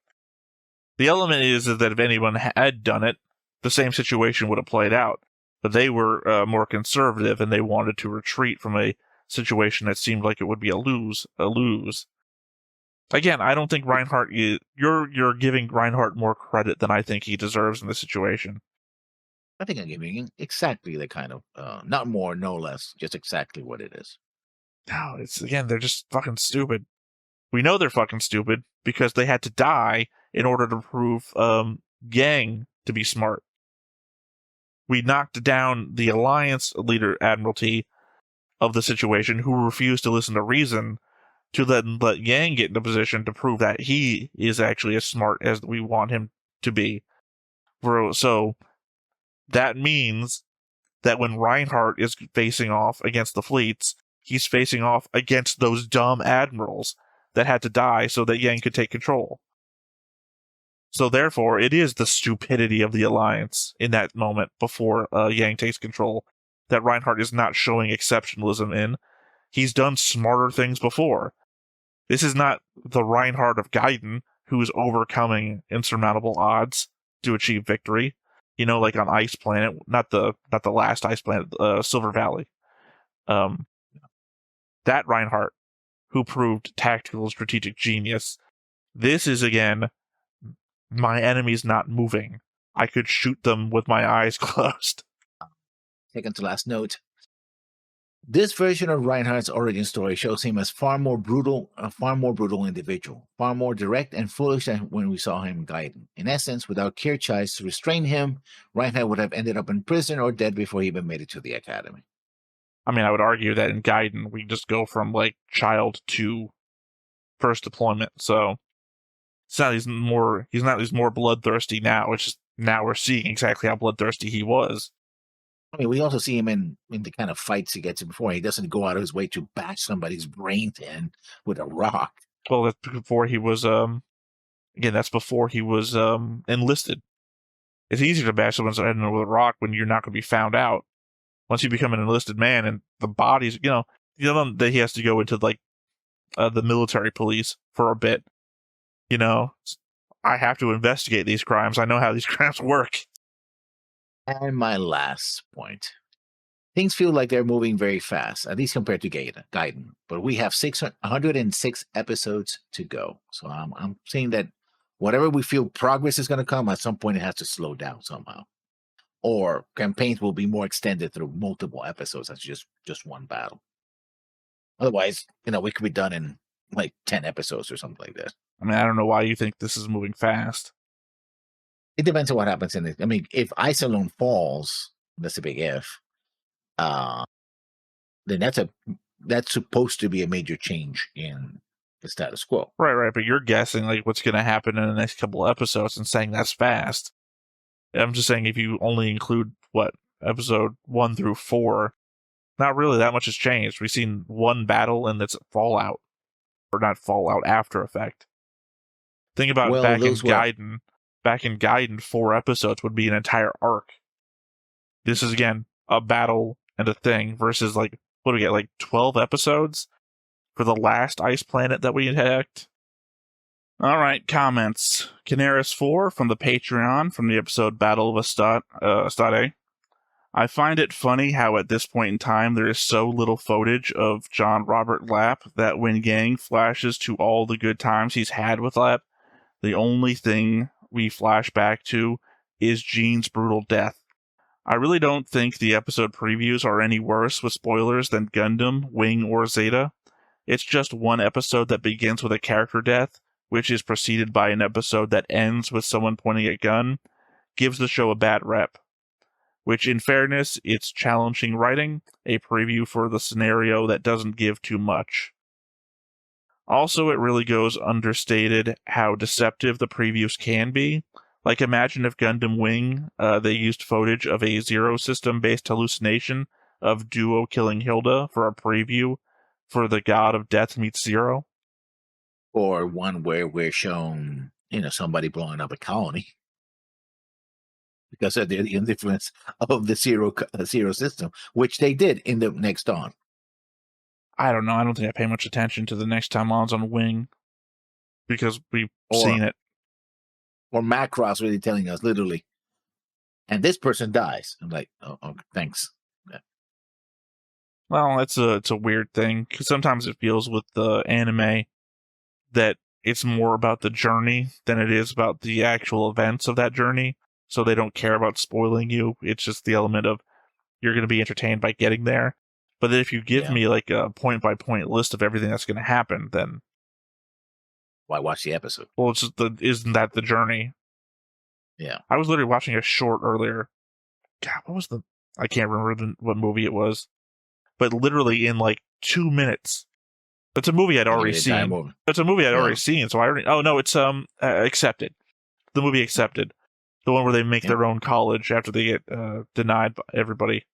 The element is that if anyone had done it, the same situation would have played out. But they were more conservative, and they wanted to retreat from a situation that seemed like it would be a lose. Again, I don't think Reinhardt. You're giving Reinhardt more credit than I think he deserves in this situation.
I think I'm giving exactly the kind of, not more, no less, just exactly what it is.
No, they're just fucking stupid. We know they're fucking stupid because they had to die in order to prove Yang to be smart. We knocked down the Alliance leader Admiralty of the situation, who refused to listen to reason, to then let Yang get in a position to prove that he is actually as smart as we want him to be. So that means that when Reinhardt is facing off against the fleets, he's facing off against those dumb admirals that had to die so that Yang could take control. So therefore, it is the stupidity of the Alliance in that moment before Yang takes control that Reinhardt is not showing exceptionalism in. He's done smarter things before. This is not the Reinhardt of Gaiden who is overcoming insurmountable odds to achieve victory. Like on Ice Planet, not the last Ice Planet, Silver Valley. That Reinhardt who proved tactical strategic genius. This is, again, my enemy's not moving. I could shoot them with my eyes closed.
Second to last note. This version of Reinhardt's origin story shows him as a far more brutal individual, far more direct and foolish than when we saw him in Gaiden. In essence, without Kirchheis to restrain him, Reinhardt would have ended up in prison or dead before he even made it to the academy.
I mean, I would argue that in Gaiden, we just go from, child to first deployment, so it's not he's more bloodthirsty now. It's just now we're seeing exactly how bloodthirsty he was.
I mean, we also see him in the kind of fights he gets in before. He doesn't go out of his way to bash somebody's brains in with a rock.
Well, that's before he was, that's before he was enlisted. It's easier to bash someone's head in with a rock when you're not going to be found out. Once you become an enlisted man and the bodies, that he has to go into, the military police for a bit. I have to investigate these crimes. I know how these crimes work.
And my last point. Things feel like they're moving very fast, at least compared to Gaiden. But we have 106 episodes to go. So I'm saying that whatever we feel progress is going to come, at some point it has to slow down somehow. Or campaigns will be more extended through multiple episodes as just one battle. Otherwise, we could be done in 10 episodes or something like that.
I mean, I don't know why you think this is moving fast.
It depends on what happens in it. I mean, if Isolone falls, that's a big if, then that's supposed to be a major change in the status quo.
Right. But you're guessing what's going to happen in the next couple of episodes and saying that's fast. I'm just saying if you only include episode 1 through 4, not really that much has changed. We've seen one battle and that's Fallout, or not Fallout, After Effect. Think about back in Gaiden, 4 episodes would be an entire arc. This is, again, a battle and a thing versus, what do we get, 12 episodes for the last ice planet that we attacked? All right, comments. Canaris4 from the Patreon from the episode Battle of Astade. I find it funny how at this point in time there is so little footage of John Robert Lapp that when Yang flashes to all the good times he's had with Lapp, the only thing we flash back to is Jean's brutal death. I really don't think the episode previews are any worse with spoilers than Gundam, Wing, or Zeta. It's just one episode that begins with a character death, which is preceded by an episode that ends with someone pointing a gun, gives the show a bad rep. Which, in fairness, it's challenging writing, a preview for the scenario that doesn't give too much. Also, it really goes understated how deceptive the previews can be. Imagine if Gundam Wing, they used footage of a Zero System-based hallucination of Duo killing Hilda for a preview for The God of Death Meets Zero.
Or one where we're shown, somebody blowing up a colony because of the influence of the Zero System, which they did in the Next Dawn.
I don't know. I don't think I pay much attention to the Next Time On's on Wing because we've seen it.
Or Macross really telling us literally, and this person dies. I'm like, oh thanks. Yeah.
Well, it's a weird thing because sometimes it feels with the anime that it's more about the journey than it is about the actual events of that journey. So they don't care about spoiling you. It's just the element of you're going to be entertained by getting there. But then if you give me a point-by-point list of everything that's going to happen, then
why watch the episode?
Well, it's just isn't that the journey?
Yeah.
I was literally watching a short earlier. God, what was I can't remember what movie it was. But literally in 2 minutes. It's a movie I'd already seen. It's a movie I'd already seen, so I already... Oh, no, it's Accepted. The movie Accepted. The one where they make their own college after they get denied by everybody.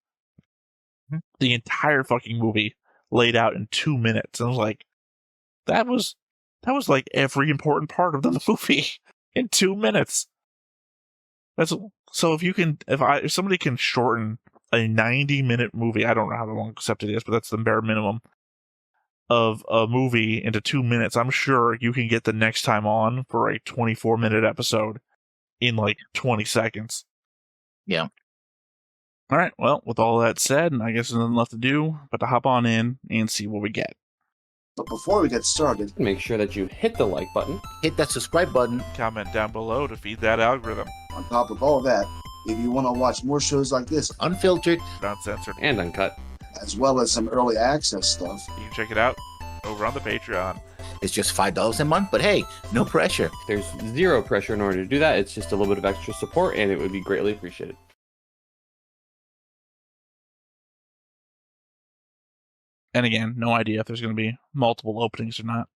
Mm-hmm. The entire fucking movie laid out in 2 minutes. And I was like, that was That was like every important part of the movie in 2 minutes. So if somebody can shorten a 90-minute movie, I don't know how long accepted it is, but that's the bare minimum of a movie into 2 minutes. I'm sure you can get the next time on for a 24-minute episode in like 20 seconds.
Yeah.
All right. Well, with all that said, I guess there's nothing left to do but to hop on in and see what we get.
But before we get started,
make sure that you hit the like button.
Hit that subscribe button.
Comment down below to feed that algorithm.
on top of all that, if you want to watch more shows like this,
Unfiltered.
Uncensored.
And uncut.
as well as some early access stuff,
You can check it out over on the Patreon.
It's just $5 a month, but hey, no pressure.
There's zero pressure in order to do that. It's just a little bit of extra support, and it would be greatly appreciated.
And again, no idea if there's going to be multiple openings or not.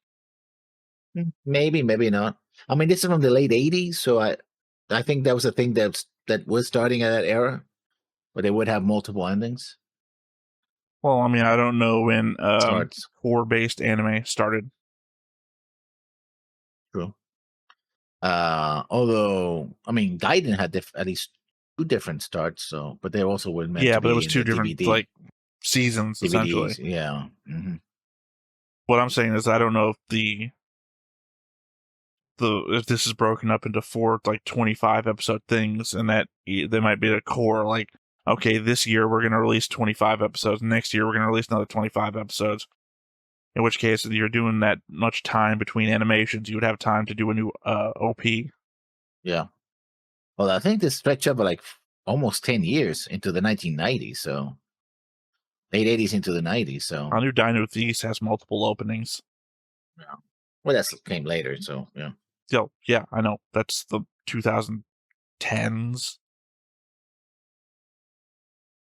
Maybe, maybe not. I mean, this is from the late 80s, so I think that was a thing that was starting at that era, where they would have multiple endings.
Well, I mean, I don't know when
Starts.
core-based anime started.
True. Although, I mean, Gaiden had at least 2 different starts, so but they also were meant to
But
be
it was
in
2
the
different
DVD,
like seasons essentially.
DVDs. Yeah. Mm-hmm.
What I'm saying is, I don't know if if this is broken up into 4 like 25 episode things, and that there might be a core like, okay, this year we're going to release 25 episodes, next year we're going to release another 25 episodes. In which case, if you're doing that much time between animations, you would have time to do a new OP.
Yeah. Well, I think this stretched over like almost 10 years into the 1990s, so late 80s into the 90s. So
Our new Dino Thesis has multiple openings.
yeah. Well, that came later, so yeah.
Yeah, I know. That's the 2010s.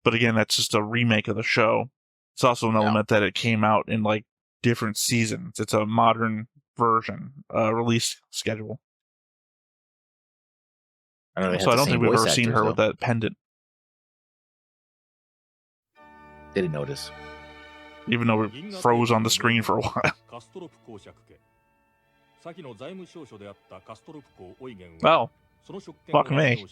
But again, that's just a remake of the show. It's also an element that it came out in like different seasons. It's a modern version release schedule.
I don't know,
So I don't think we've ever seen her with that pendant.
Didn't notice.
Even though it froze on the screen for a while. Well, fuck me.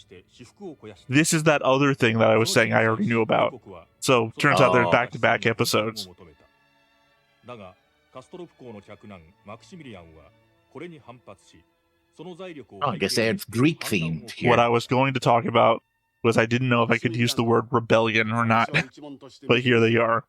This is that other thing that I was saying I already knew about. So, turns out they're back-to-back episodes.
Oh, I guess they're Greek themed here.
What I was going to talk about was I didn't know if I could use the word rebellion or not. But here they are.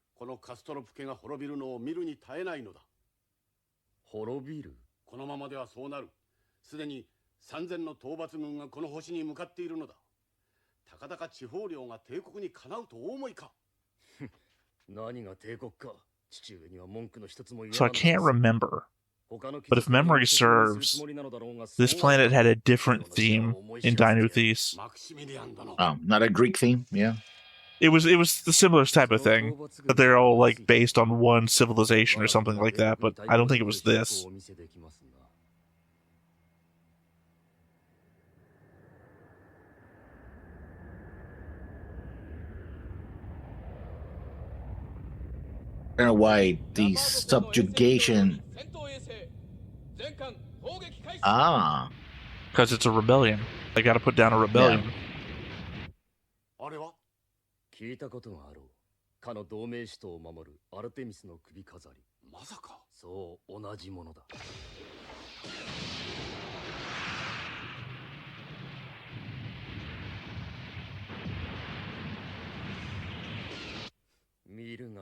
So I can't remember. But if memory serves, this planet had a different theme in Dino Thesis.
Not a Greek theme, yeah.
It was the similar type of thing, that they're all like based on one civilization or something like that, but I don't think it was this.
I don't know why the subjugation.
Because it's a rebellion. They gotta put down a rebellion.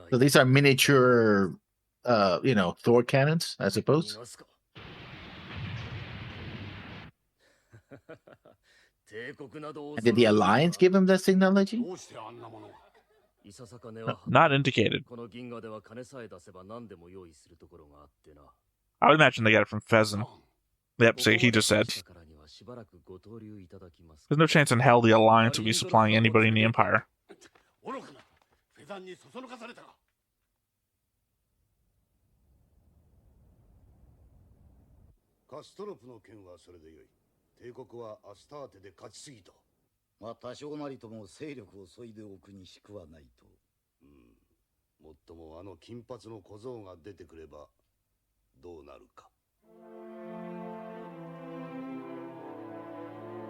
So these are miniature, Thor cannons, I suppose. And did the Alliance give him that technology?
Not indicated. I would imagine they got it from Pheasant. Yep, so he just said. There's no chance in hell the Alliance would be supplying anybody in the Empire.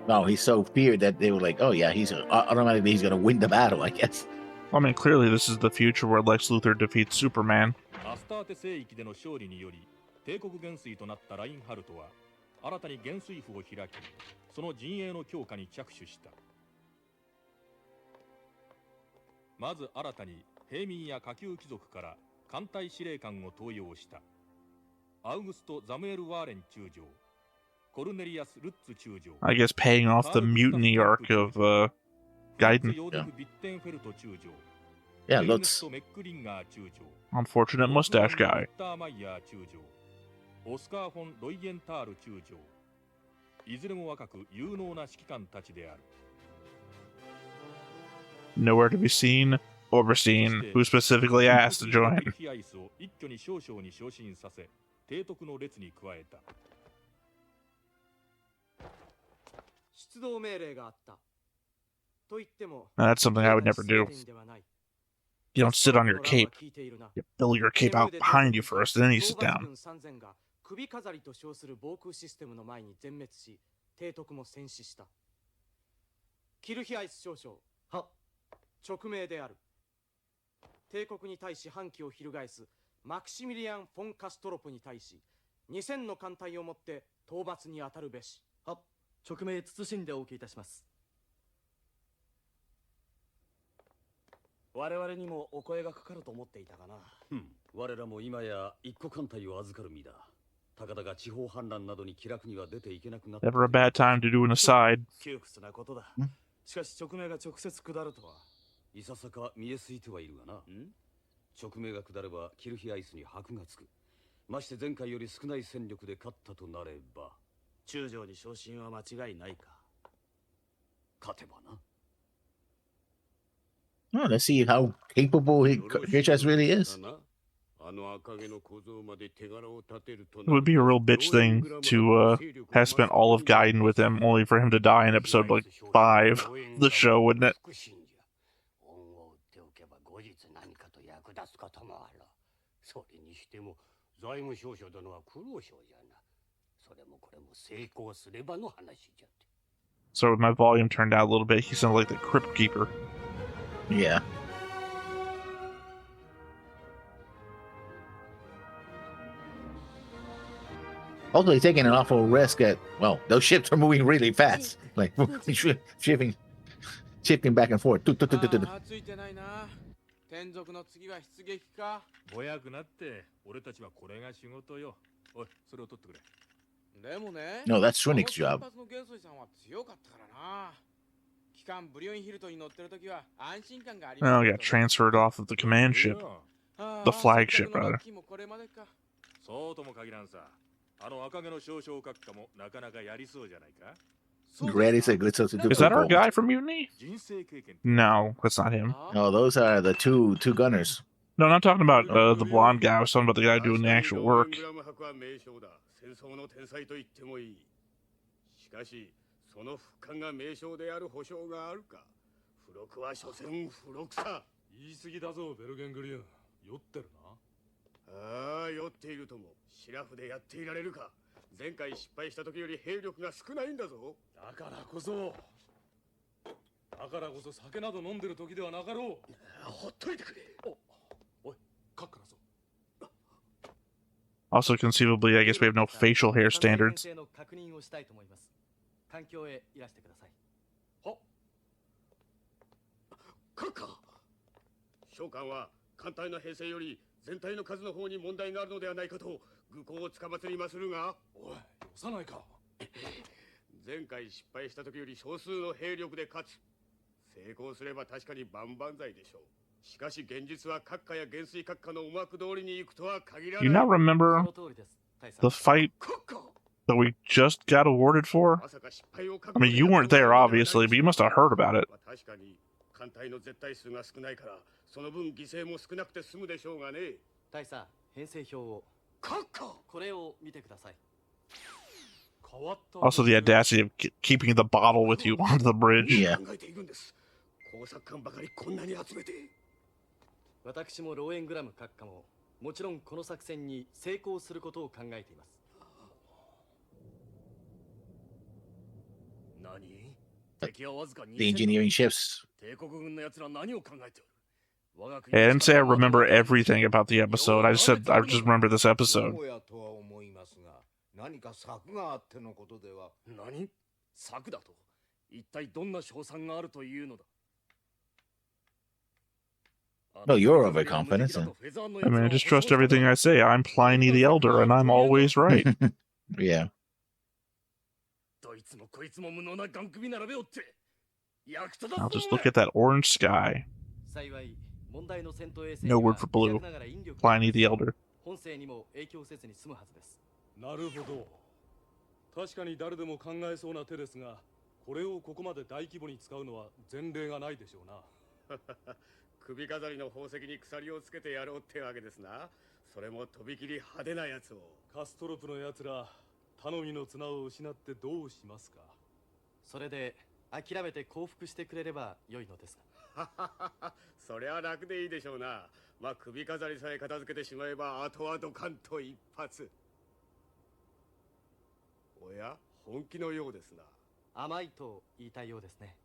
No, he's so feared that they were like, oh yeah, automatically he's gonna win the battle, I guess.
I mean, clearly this is the future where Lex Luthor defeats Superman.
アスターテ聖域での勝利により帝国元帥となったラインハルトは新たに元帥府を開きその陣営の強化に着手した。まず新たに平民や下級貴族から艦隊司令官を登用した。アウグスト・ザムエル・ワーレン中将、コルネリアス・ルッツ中将、
I guess paying off the mutiny arc of Gaiden.
Yeah, looks.
Unfortunate mustache guy.
オスカー・フォン・ロイエンタール中将、いずれも若く有能な指揮官たちである。
Nowhere to be seen. Oberstein, who specifically asked to join.
一挙に少々に昇進させ、提督の列に加えた。
出動命令があった。と言っても、
That's something I would never do. You don't sit on your cape. You fill your cape out behind you first, and then you sit down.
首飾りと称する防空システムの前に全滅し、提督も戦死した。キルヒアイス少将、は、勅命である。帝国に対し反旗を翻すマクシミリアン・フォン・カストロプに対し、2000の艦隊をもって討伐に当たるべし。は、勅命謹んでお受けいたします。我々にもお声がかかると思っていたがな。我らも今や一個艦隊を預かる身だ。高田が地方反乱などに気楽には出ていけなくなった。
Never a bad time to do an aside.
窮屈なことだ。しかし勅命が直接下るとは、いささか見えすいてはいるがな。勅命が下ればキルヒアイスに箔がつく。まして前回より少ない戦力で勝ったとなれば、中将に昇進は間違いないか。勝てばな。
Well, let's see how capable Kirchhoff really is.
It would be a real bitch thing to have spent all of Gaiden with him, only for him to die in episode like 5 of the show, wouldn't it?
それにしても財務省将殿は苦労省じゃな。それもこれも成功すればの話じゃって。
So with my volume turned down a little bit, he sounded like the Crypt Keeper.
Yeah. Also, he's taking an awful risk at, well, those ships are moving really fast. Like, shifting back and forth.
天族の次は出撃か。
ぼやくなって俺たちはこれが仕事よ。おい、それを取ってくれ。
でもね。
No, that's Shrinik's job.
の元帥さんは強かったからな。機関ブリオンヒルトに乗ってるときは安心感があります。
Oh, got transferred off of the command ship. The flagship, rather.
そうとも限らんさ。あの赤毛の少々閣下もなかなかやりそうじゃないか。
Granny said good substitute.
Is that our guy from Mutiny? No, that's not him.
No, those are the two gunners.
No, I'm not talking about the blonde guy. I was talking about the guy doing the actual work.
しかしその復刊が名称である保証があるか。付録は所詮付録さ。
言い過ぎだぞベルゲングリュン。酔ってるな。
ああ、酔っているともシラフでやっていられるか。前回失敗した時より兵力が少ないんだぞ。
だからこそ酒など飲んでる時ではなかろう。
ほっといてくれ。
おい、かっからぞ。
Also, conceivably, I guess we have no facial hair standards.
環境へいらしてください。
は。閣下。召喚は艦隊の編成より全体の数の方に問題があるのではないかと愚行をつかまつりまするが。
おい、幼いか。
前回失敗した時より少数の兵力で勝つ。成功すれば確かに万々歳でしょう。しかし現実は閣下や元帥閣下の思惑通りに行くとは限らない。
You now remember the fight that we just got awarded for? I mean, you weren't there, obviously, but you must have heard about it.
確かに艦隊の絶対数が少ないから、その分犠牲も少なくて済むでしょうがね。
大佐、編成表を。
閣下。
これを見てください。
Also, the audacity of keeping the bottle with you on the bridge.
Yeah.
工作艦ばかりこんなに集めて。
私もローエングラム閣下ももちろんこの作戦に成功することを考えています。
The engineering shifts.
Hey, I didn't say I remember everything about the episode. I just said I just remember this episode.
No, you're overconfident.
I mean, I just trust everything I say. I'm Pliny the Elder, and I'm always right.
Yeah.
I'll just look at that orange sky. No word for blue. Pliny the Elder.
なるほど。確かに誰でも考えそうな手ですが、これをここまで大規模に使うのは前例がないでしょうな。
首飾りの宝石に鎖をつけてやろうってわけですな。それもとびきり派手なやつを。
カストロプのやつら、頼みの綱を失ってどうしますか。
それで諦めて降伏してくれれば良いのです
が。そりゃ楽でいいでしょうな。まあ首飾りさえ片付けてしまえばあとはドカンと一発。おや、本気のようですな。
甘いと言いたいようですね。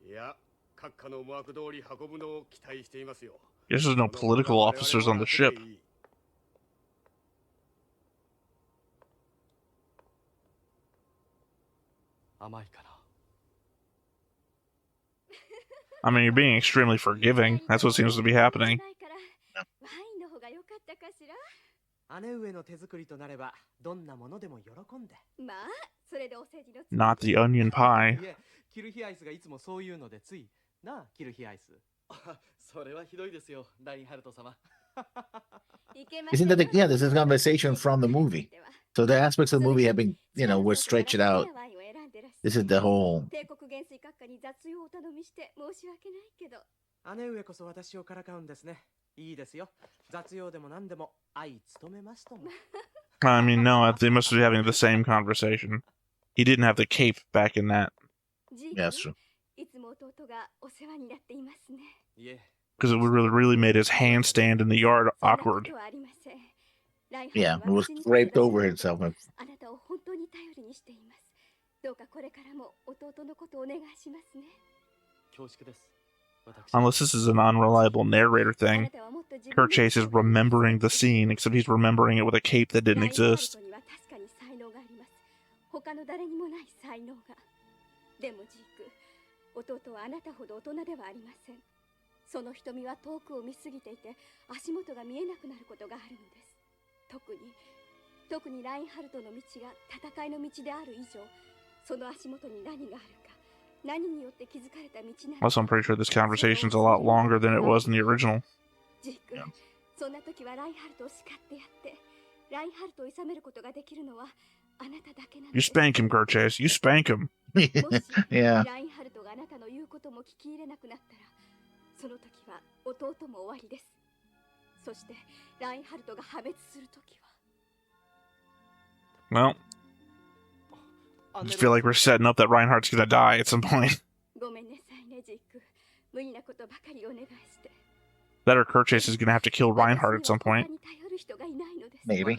いや、閣下の思惑通り運ぶのを期待していますよ。
Guess there's no political officers on the ship.
甘いかな。
I mean, you're being extremely forgiving. That's what seems to be happening. Not the onion pie.
Isn't that yeah, this is a conversation from the movie. So the aspects of the movie have been, were stretched out. This is the whole.
姉上こそ私をからかうんですね。いいですよ。雑用でも何でも相務めますとも。
I mean, no, they must be having the same conversation. He didn't have the cape back in that.
Yeah, that's true.
Because it really made his handstand in the yard awkward.
Yeah, it was draped over himself.
Unless this is an unreliable narrator thing, Kurt Chase is remembering the scene, except he's remembering it with a cape that didn't exist. Also, I'm pretty sure this conversation's a lot longer than it was in the original.
Yeah.
You spank him, Kurt Chase. You spank him.
Yeah.
Well, I just feel like we're setting up that Reinhardt's gonna die at some point. That or Kurt Chase is gonna have to kill Reinhardt at some point.
Maybe.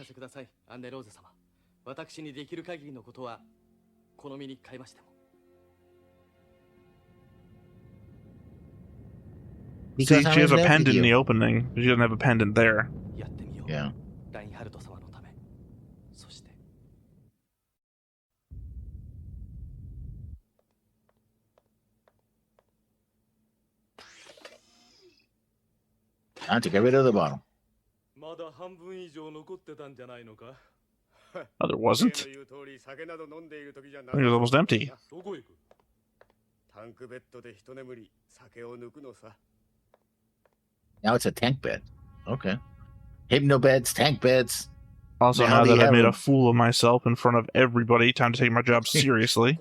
See, she has a pendant in the opening. She doesn't have a pendant there.
Yeah. To get rid of the bottle.
Oh, there wasn't? I think it was almost empty.
Now it's a tank bed. Okay. Hypno beds, tank beds.
Also, now that I made a fool of myself in front of everybody, time to take my job seriously.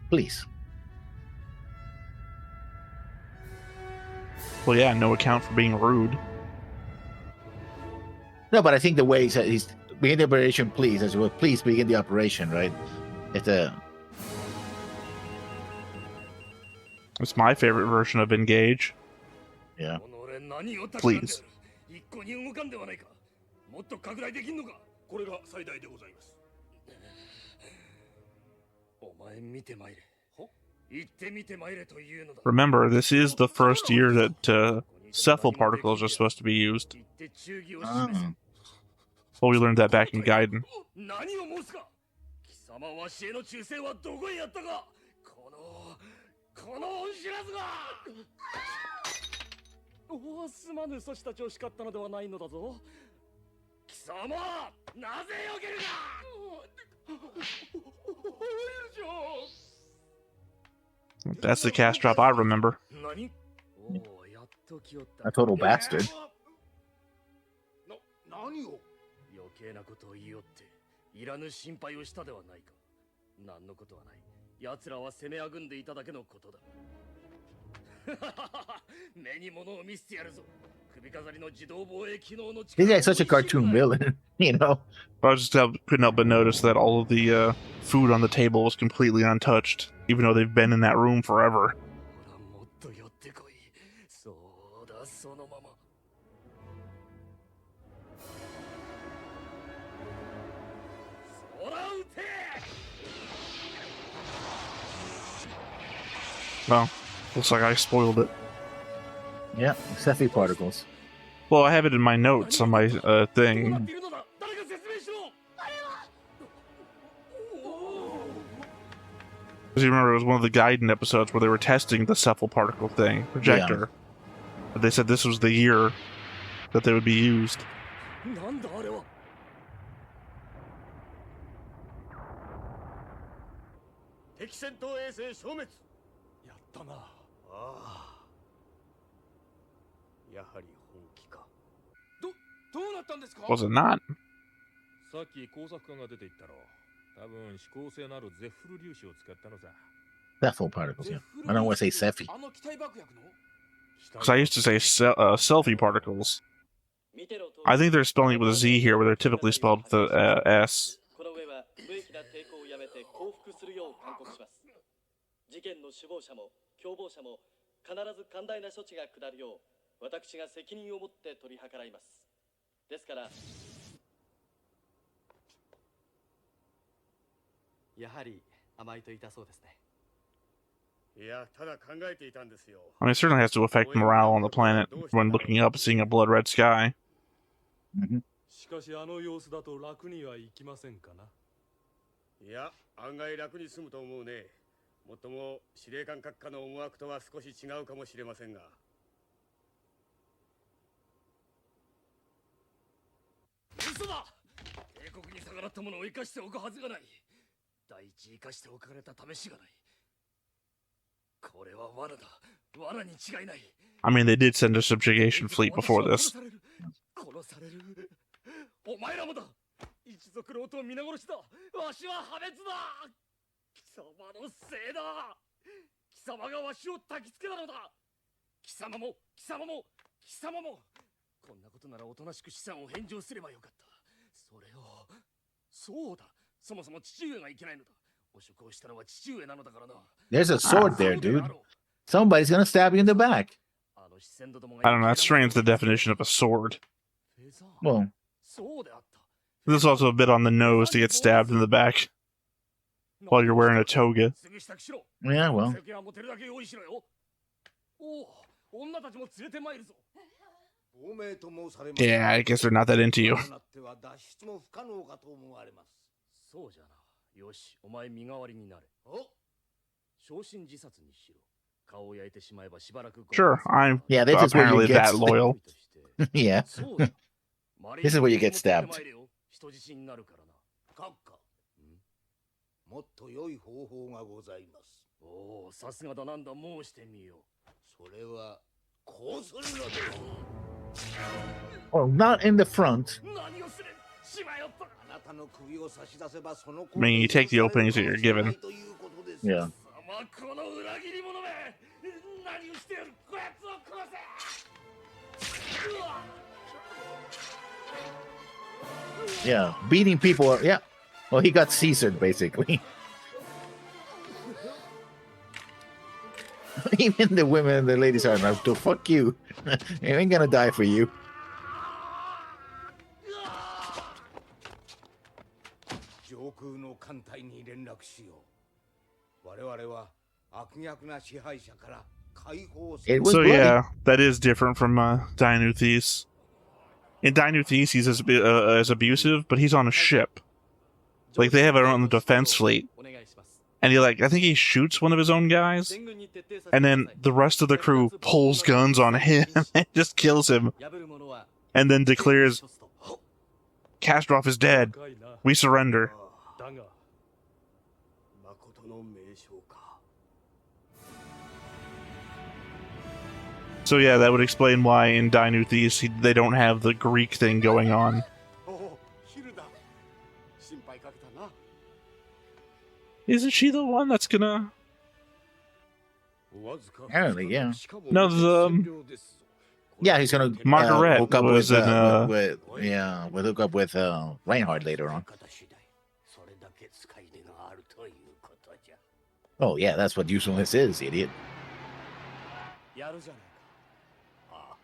Please.
Well, yeah, no account for being rude.
No, but I think the way he's begin the operation, please. As well, please begin the operation, right?
It's my favorite version of engage.
Yeah.
Please.
一向に動かんではないか。もっと拡大できんのか。これが最大でございます。お前見てまいれ。行ってみてまいれというのだ。
Remember, this is the first year that cephal particles are supposed to be used.
行って忠義を示せ。
Well, we learned that back in Gaiden.
何を申すか。貴様わしへの忠誠はどこへやったか。この恩知らずが。おお、すまぬそちたちを叱ったのではないのだぞ。貴様なぜよけるか。
That's the Castrop I remember.
A total bastard.
何を。余計なことを言いよっていらぬ心配をしたではないか。何のことはない。奴らは攻めあぐんでいただけのことだ。目に物を見せてやるぞ。首飾りの自動防衛機能の
This guy's such a cartoon villain, you know.
I couldn't help but notice that all of the food on the table was completely untouched, even though they've been in that room forever.
もっと寄ってこい。そうだ、そのまま。空撃て。
Well, looks like I spoiled it.
Yeah, Cephi particles.
Well, I have it in my notes on my thing. Because you remember, it was one of the Gaiden episodes where they were testing the cephal particle thing, projector. But they said this was the year that they would be used.
なんだあれは。敵戦闘衛星消滅。やったな。ああ。やはり本気か。どうなったんですか。
Was it not?
さっき工作家が出ていったろ。多分指向性のあるゼッフル粒子を使ったのさ。
Cephal particles, yeah. I don't want to say Cephi.
Because I used to say selfie particles. I think they're spelling it with a Z here, where they're typically spelled with the S.
事件の首謀者も共謀者も必ず寛大な処置が下るよう私が責任を持って取り計らいます。ですからやはり甘いと言いたそうですね。
いや、ただ考えていたんですよ。
I mean, it certainly has to affect morale on the planet when looking up and seeing a blood red sky.
しかしあの様子だと楽にはいきませんかな。
いや、案外楽に済むと思うね。もっとも司令官閣下の思惑とは少し違うかもしれませんが。嘘だ。帝国に逆らった者を生かしておくはずがない。第一生かしておかれた試しがない。これは罠だ。罠に違いない。
I mean, they did send a subjugation fleet before this.
殺される。お前らもだ。一族老と皆殺しだ。わしは破滅だ。貴様のせいだ。貴様がわしを焚きつけたのだ。貴様も貴様も貴様も。こんなことならおとなしく資産を返上すればよかった。それを。そうだ。そもそも父上がいけないのだ。汚職をしたのは父上なのだからな。
There's a sword there, dude. Somebody's gonna stab you in the back.
I don't know, that's strange, the definition of a sword.
Well,
This is also a bit on the nose to get stabbed in the back while you're wearing a toga.
yeah, well.
Yeah, I guess they're not that into you.
そうじゃな。よし、お前身代わりになれ。お、焼身自殺にしろ。顔を焼いてしまえばしばらく。
Sure, I'm
Yeah, this is where you
apparently
get
that loyal.
yeah. This is where you get stabbed.
人質になるからな。閣下。
もっと良い方法がございます。
おお、さすがだ。なんだ申してみよう。
それはこうするのです。
Oh, not in the front.
何をする。しまよった。
I
mean, you take the openings that you're given.
Yeah. Yeah, beating people. Yeah. Well, he got Caesared, basically. Even the women and the ladies are like, "Fuck you. I ain't gonna die for you."
空の艦隊に連絡しよう。我々は悪逆な支配者から解放する。
It was
So
bloody.
yeah, that is different from Dainu Thesis. In Dainu Thesis, he's as abusive, but he's on a ship. Like, they have their own defense fleet. And I think he shoots one of his own guys, and then the rest of the crew pulls guns on him and just kills him, and then declares, Castrop is dead. We surrender.
誠の名将か。
So yeah, that would explain why in Dainu Thesis they don't have the Greek thing going on.
おお、ヒルだ。心配かけたな。
Isn't she the one that's gonna...
Apparently, yeah.
No,
Yeah, he's gonna
Margaret
hook up
was
with,
in,
we'll hook up with Reinhard later on. Oh yeah, that's what usefulness is, idiot.
やるじゃないか。ああ。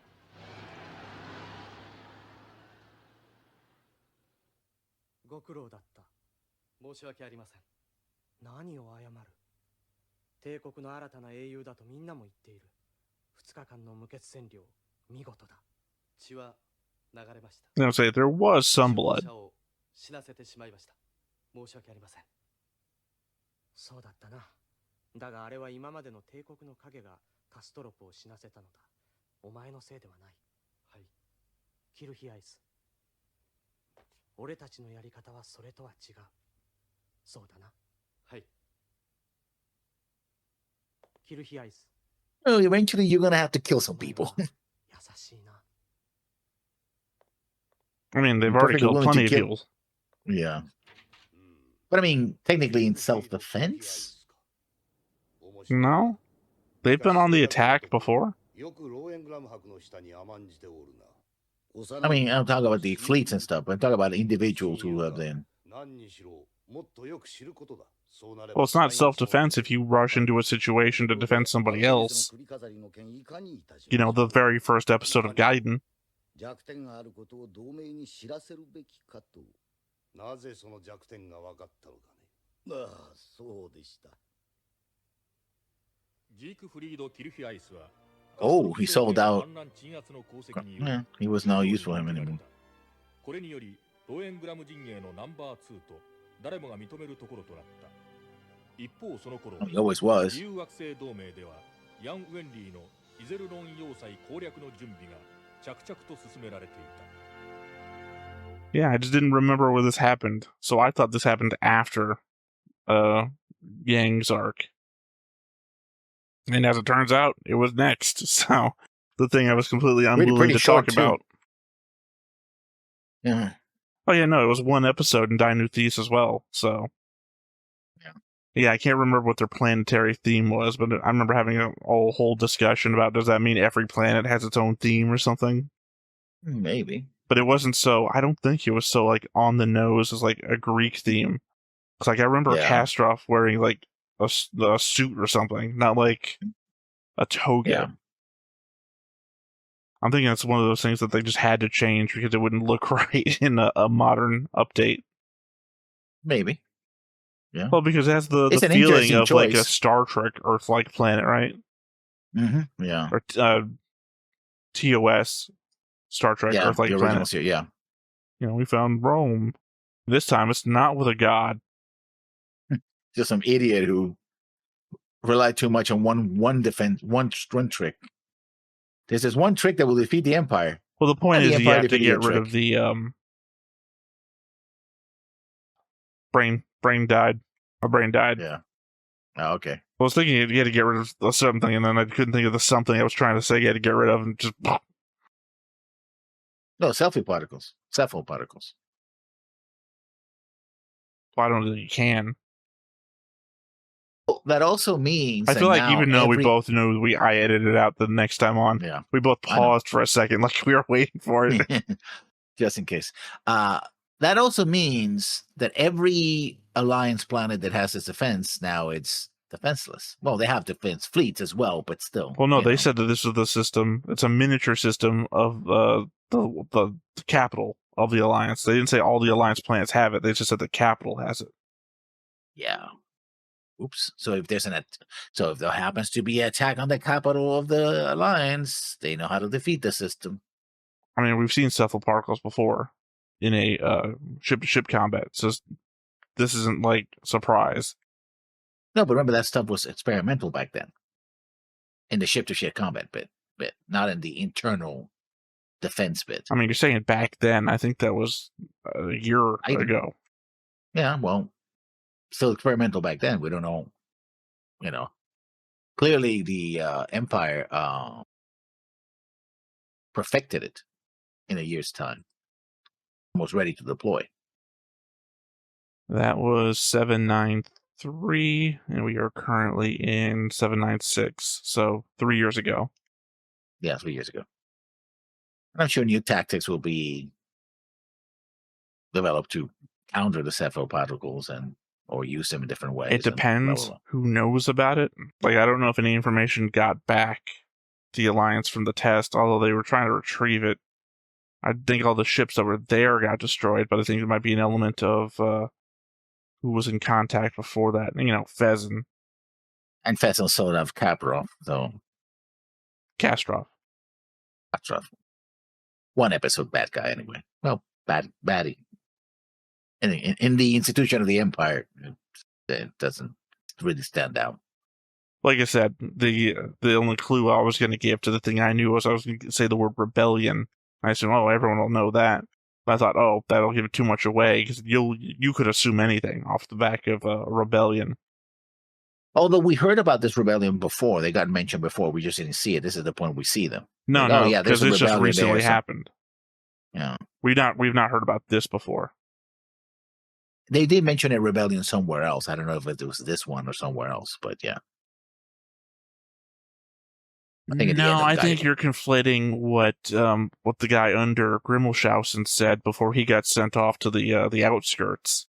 ご苦労だった。申し訳ありません。何を謝る。帝国の新たな英雄だとみんなも言っている。2日間の無血占領、見事だ。血は流れました。
I was gonna say, there was some blood.
死なせてしまいました。申し訳ありません。そうだったな。だがあれは今までの帝国の影がカストロプを死なせたのだ。お前のせいではない。はい。キルヒアイス。俺たちのやり方はそれとは違う。そうだな。はい。キルヒアイス。
Well, eventually you're gonna have to kill some people.
優しいな。
I mean, they've
I'm
already
perfectly
killed
willing to
plenty of
kill-
people.
Yeah. But I mean, technically in self-defense?
No? They've been on the attack before?
よくローエングラム伯の下に甘んじておるな。
I mean, I'm talking about the fleets and stuff, but I'm talking about individuals who have been.
何にしろもっとよく知ることだ。そうなれ
Well,
ば
it's not self-defense if you rush into a situation to defend somebody else. You know, the very first episode of Gaiden.
弱点があることを同盟に知らせるべきかと。なぜその弱点が分かったのかね。ああ、そうでした。
ジークフリード・キルヒアイスは
Oh, he sold out.
反乱鎮圧の功績により
Yeah, he was no use for him anymore.
これによりローエングラム陣営のナンバー2と誰もが認めるところとなった。一方その頃
He always was.
自由惑星同盟ではヤン・ウェンリーのイゼルロン要塞攻略の準備が着々と進められていた。
Yeah, I just didn't remember where this happened. So I thought this happened after Yang's arc. And as it turns out, it was next. So the thing I was completely unwilling
pretty
to
short,
talk
too.
about.
Yeah.
Oh yeah, no, it was one episode in Dainu Thesis as well. So yeah, I can't remember what their planetary theme was, but I remember having a whole discussion about, does that mean every planet has its own theme or something?
Maybe.
But it wasn't so, I don't think it was so like on the nose as like a Greek theme. It's like I remember
Yeah.
Castrop wearing like a suit or something, not like a toga.
Yeah.
I'm thinking it's one of those things that they just had to change because it wouldn't look right in a modern update.
Maybe. Yeah.
Well, because it has the
It's an
feeling
interesting
of like a
choice.
Star Trek Earth-like planet, right?
Mm-hmm. Yeah.
Or TOS, Star Trek
Yeah.
Earth-like
The original
planet.
series, yeah.
You know, we found Rome. This time it's not with a god.
Just some idiot who relied too much on one defense, one trick. There's this one trick that will defeat the Empire.
Well, the point
And the
is you
Empire
have to
defeated
get rid
the
of the brain died. My brain died.
Yeah. Oh, okay.
I was thinking you had to get rid of the something, and then I couldn't think of the something I was trying to say you had to get rid of, and just...
No, selfie particles. Cephalopod particles.
Well, I don't think you can.
That also means
I feel
that
like
now
even though we
every-
both knew I edited it out the next time on,
Yeah.
we both
I know.
paused for a second like we were waiting for it.
Just in case. That also means that every alliance planet that has its defense now it's defenseless. Well, they have defense fleets as well, but still.
Well, no,
you
they
know.
said that this was the system. It's a miniature system of the capital of the Alliance. They didn't say all the Alliance planets have it. They just said the capital has it.
Yeah. Oops. So if if there happens to be an attack on the capital of the Alliance, they know how to defeat the system.
I mean, we've seen cephaloparticles before in a ship-to-ship combat, so this isn't like a surprise.
No, but remember that stuff was experimental back then. In the ship-to-ship combat bit, not in the internal defense bit.
I mean, you're saying back then. I think that was a year ago.
Yeah, well, still experimental back then. We don't know. Clearly the Empire perfected it in a year's time. Almost ready to deploy.
That was 793, and we are currently in 796. So 3 years ago.
Yeah, 3 years ago. And I'm sure new tactics will be developed to counter the cephaloparticles or use them in different ways.
It depends who knows about it. Like, I don't know if any information got back to the Alliance from the test, although they were trying to retrieve it. I think all the ships that were there got destroyed, but I think there might be an element of who was in contact before that. Fezzen.
And Fezzen sold off Castrop, so...
Castrop.
One episode bad guy, anyway. Well, baddie. In the institution of the Empire, it doesn't really stand out.
Like I said, the only clue I was going to give to the thing I knew was I was going to say the word rebellion. I assumed, everyone will know that. But I thought, that'll give it too much away, because you could assume anything off the back of a rebellion.
Although we heard about this rebellion before, they got mentioned before, we just didn't see it. This is the point we see them.
No, because this just recently happened.
Yeah,
we've not heard about this before.
They did mention a rebellion somewhere else. I don't know if it was this one or somewhere else, but yeah.
I think you're conflating what the guy under Grimmelshausen said before he got sent off to the outskirts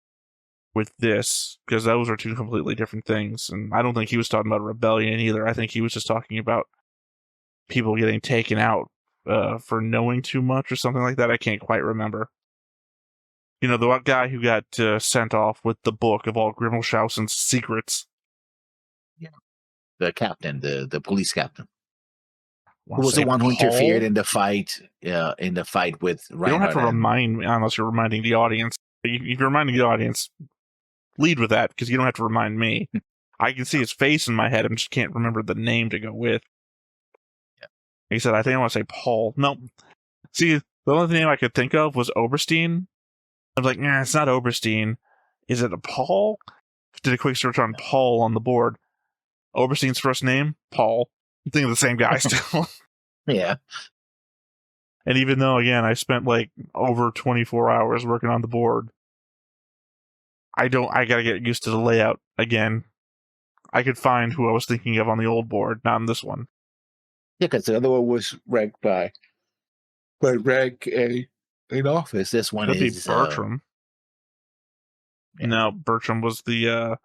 with this, because those are two completely different things. And I don't think he was talking about rebellion either. I think he was just talking about people getting taken out for knowing too much or something like that. I can't quite remember. The guy who got sent off with the book of all Grimmelshausen's secrets.
Yeah. The captain, the police captain. Who was the one who interfered in the fight? In the fight with Reinhard.
You don't have to remind me unless you're reminding the audience. If you're reminding the audience, lead with that, because you don't have to remind me. I can see his face in my head. I just can't remember the name to go with.
Yeah.
Like I said, I think I want to say Paul. No. See, the only name I could think of was Oberstein. I was like, it's not Oberstein. Is it a Paul? Did a quick search on Paul on the board. Oberstein's first name, Paul. I'm thinking of the same guy still.
Yeah.
And even though, again, I spent like over 24 hours working on the board, I gotta get used to the layout again. I could find who I was thinking of on the old board, not on this one.
Yeah, because the other one was ranked by rank in office. This one is
Bertram. No, Bertram was the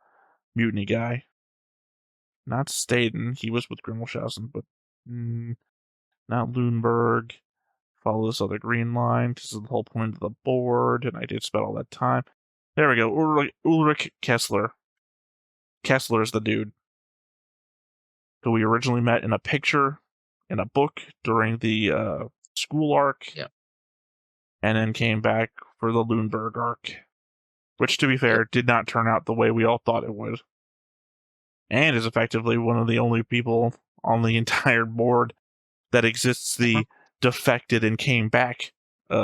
mutiny guy. Not Staden. He was with Grimmelshausen, but not Lundberg. Follow this other green line. This is the whole point of the board, and I did spend all that time. There we go. Ulrich Kessler. Kessler's the dude who we originally met in a picture in a book during the school arc.
Yeah.
And then came back for the Lundberg arc, which, to be fair, did not turn out the way we all thought it would. And is effectively one of the only people on the entire board that exists the defected and came back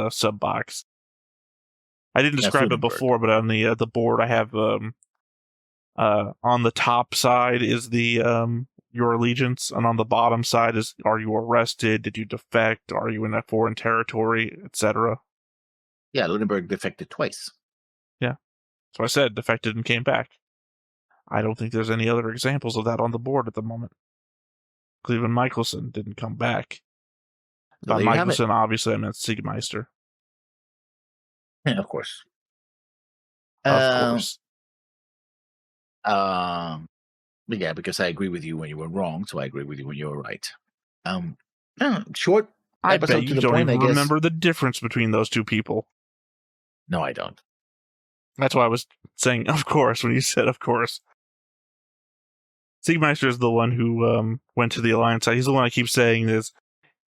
sub-box. I didn't describe it before, but on the board I have on the top side is the your allegiance, and on the bottom side is, are you arrested? Did you defect? Are you in a foreign territory, etc.?
Yeah, Lundberg defected twice.
Yeah. So I said defected and came back. I don't think there's any other examples of that on the board at the moment. Cleveland Michelson didn't come back. By Michelson, obviously, I meant Siegmeister.
Yeah, of course.
Of course.
Yeah, because I agree with you when you were wrong, so I agree with you when you were right. Short
I
episode
bet you
to the
don't
point,
even
I guess.
remember the difference between those two people.
No, I don't.
That's why I was saying, of course, when you said of course. Siegmeister is the one who went to the Alliance side. He's the one I keep saying this.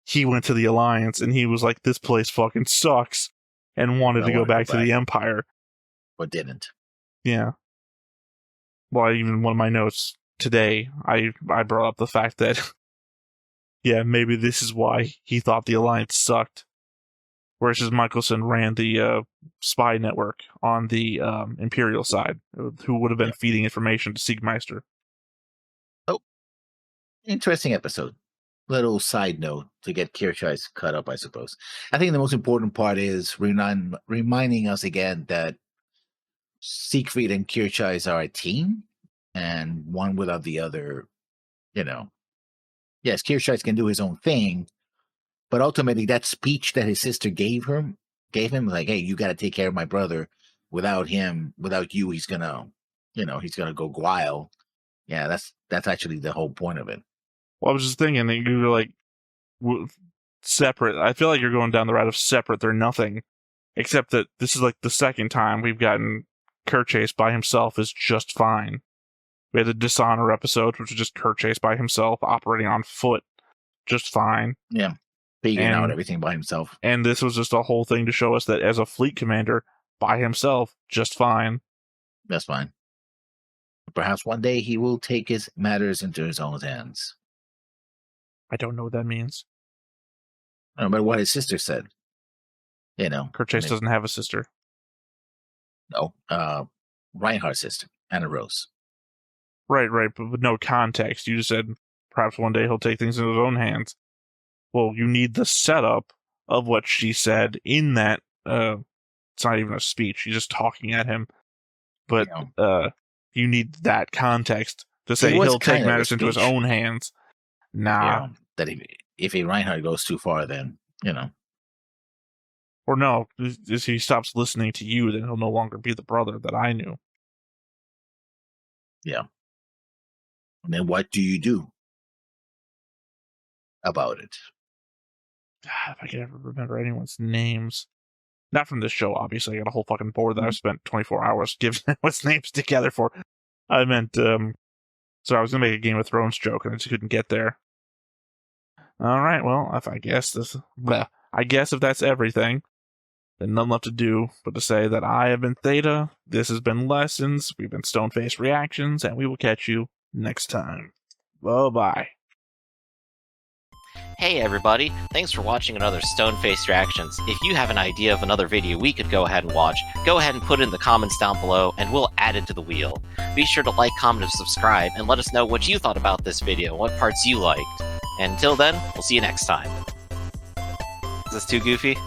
He went to the Alliance, and he was like, this place fucking sucks, and wanted to go back to the Empire.
But didn't.
Yeah. Well, even one of my notes today, I brought up the fact that, yeah, maybe this is why he thought the Alliance sucked. Whereas Michelson ran the spy network on the Imperial side, who would have been feeding information to Siegmeister.
Oh, interesting episode. Little side note to get Kirchheis cut up, I suppose. I think the most important part is reminding us again that Siegfried and Kirchheis are a team, and one without the other, Yes, Kirchheis can do his own thing, but ultimately that speech that his sister gave him, like, hey, you got to take care of my brother. Without him, without you, he's gonna go wild. Yeah, that's actually the whole point of it.
Well, I was just thinking that you were like separate. I feel like you're going down the route of separate. They're nothing, except that this is like the second time we've gotten Kirchheis by himself is just fine. We had the Dishonor episode, which was just Kirchheis by himself, operating on foot, just fine.
Yeah, figuring out everything by himself.
And this was just a whole thing to show us that as a fleet commander, by himself, just fine.
That's fine. Perhaps one day he will take his matters into his own hands.
I don't know what that means.
No, but what his sister said.
Kirchheis doesn't have a sister.
No, Reinhard's sister, Anna Rose.
Right, but with no context. You just said perhaps one day he'll take things into his own hands. Well, you need the setup of what she said in that. It's not even a speech. She's just talking at him. But you need that context to say he'll take matters into his own hands. Nah.
That if a Reinhard goes too far, then,
Or no, if he stops listening to you, then he'll no longer be the brother that I knew.
Yeah. And then what do you do about it?
If I could ever remember anyone's names. Not from this show, obviously. I got a whole fucking board that I've spent 24 hours giving everyone's names together for. I meant, so I was going to make a Game of Thrones joke, and I just couldn't get there. Alright, well, I guess if that's everything, then none left to do but to say that I have been Theta, this has been Lessons, we've been Stone-Faced Reactions, and we will catch you next time. Bye-bye.
Hey everybody, thanks for watching another Stone-Faced Reactions. If you have an idea of another video we could go ahead and watch, go ahead and put it in the comments down below and we'll add it to the wheel. Be sure to like, comment, and subscribe, and let us know what you thought about this video and what parts you liked. And until then, we'll see you next time. Is this too goofy?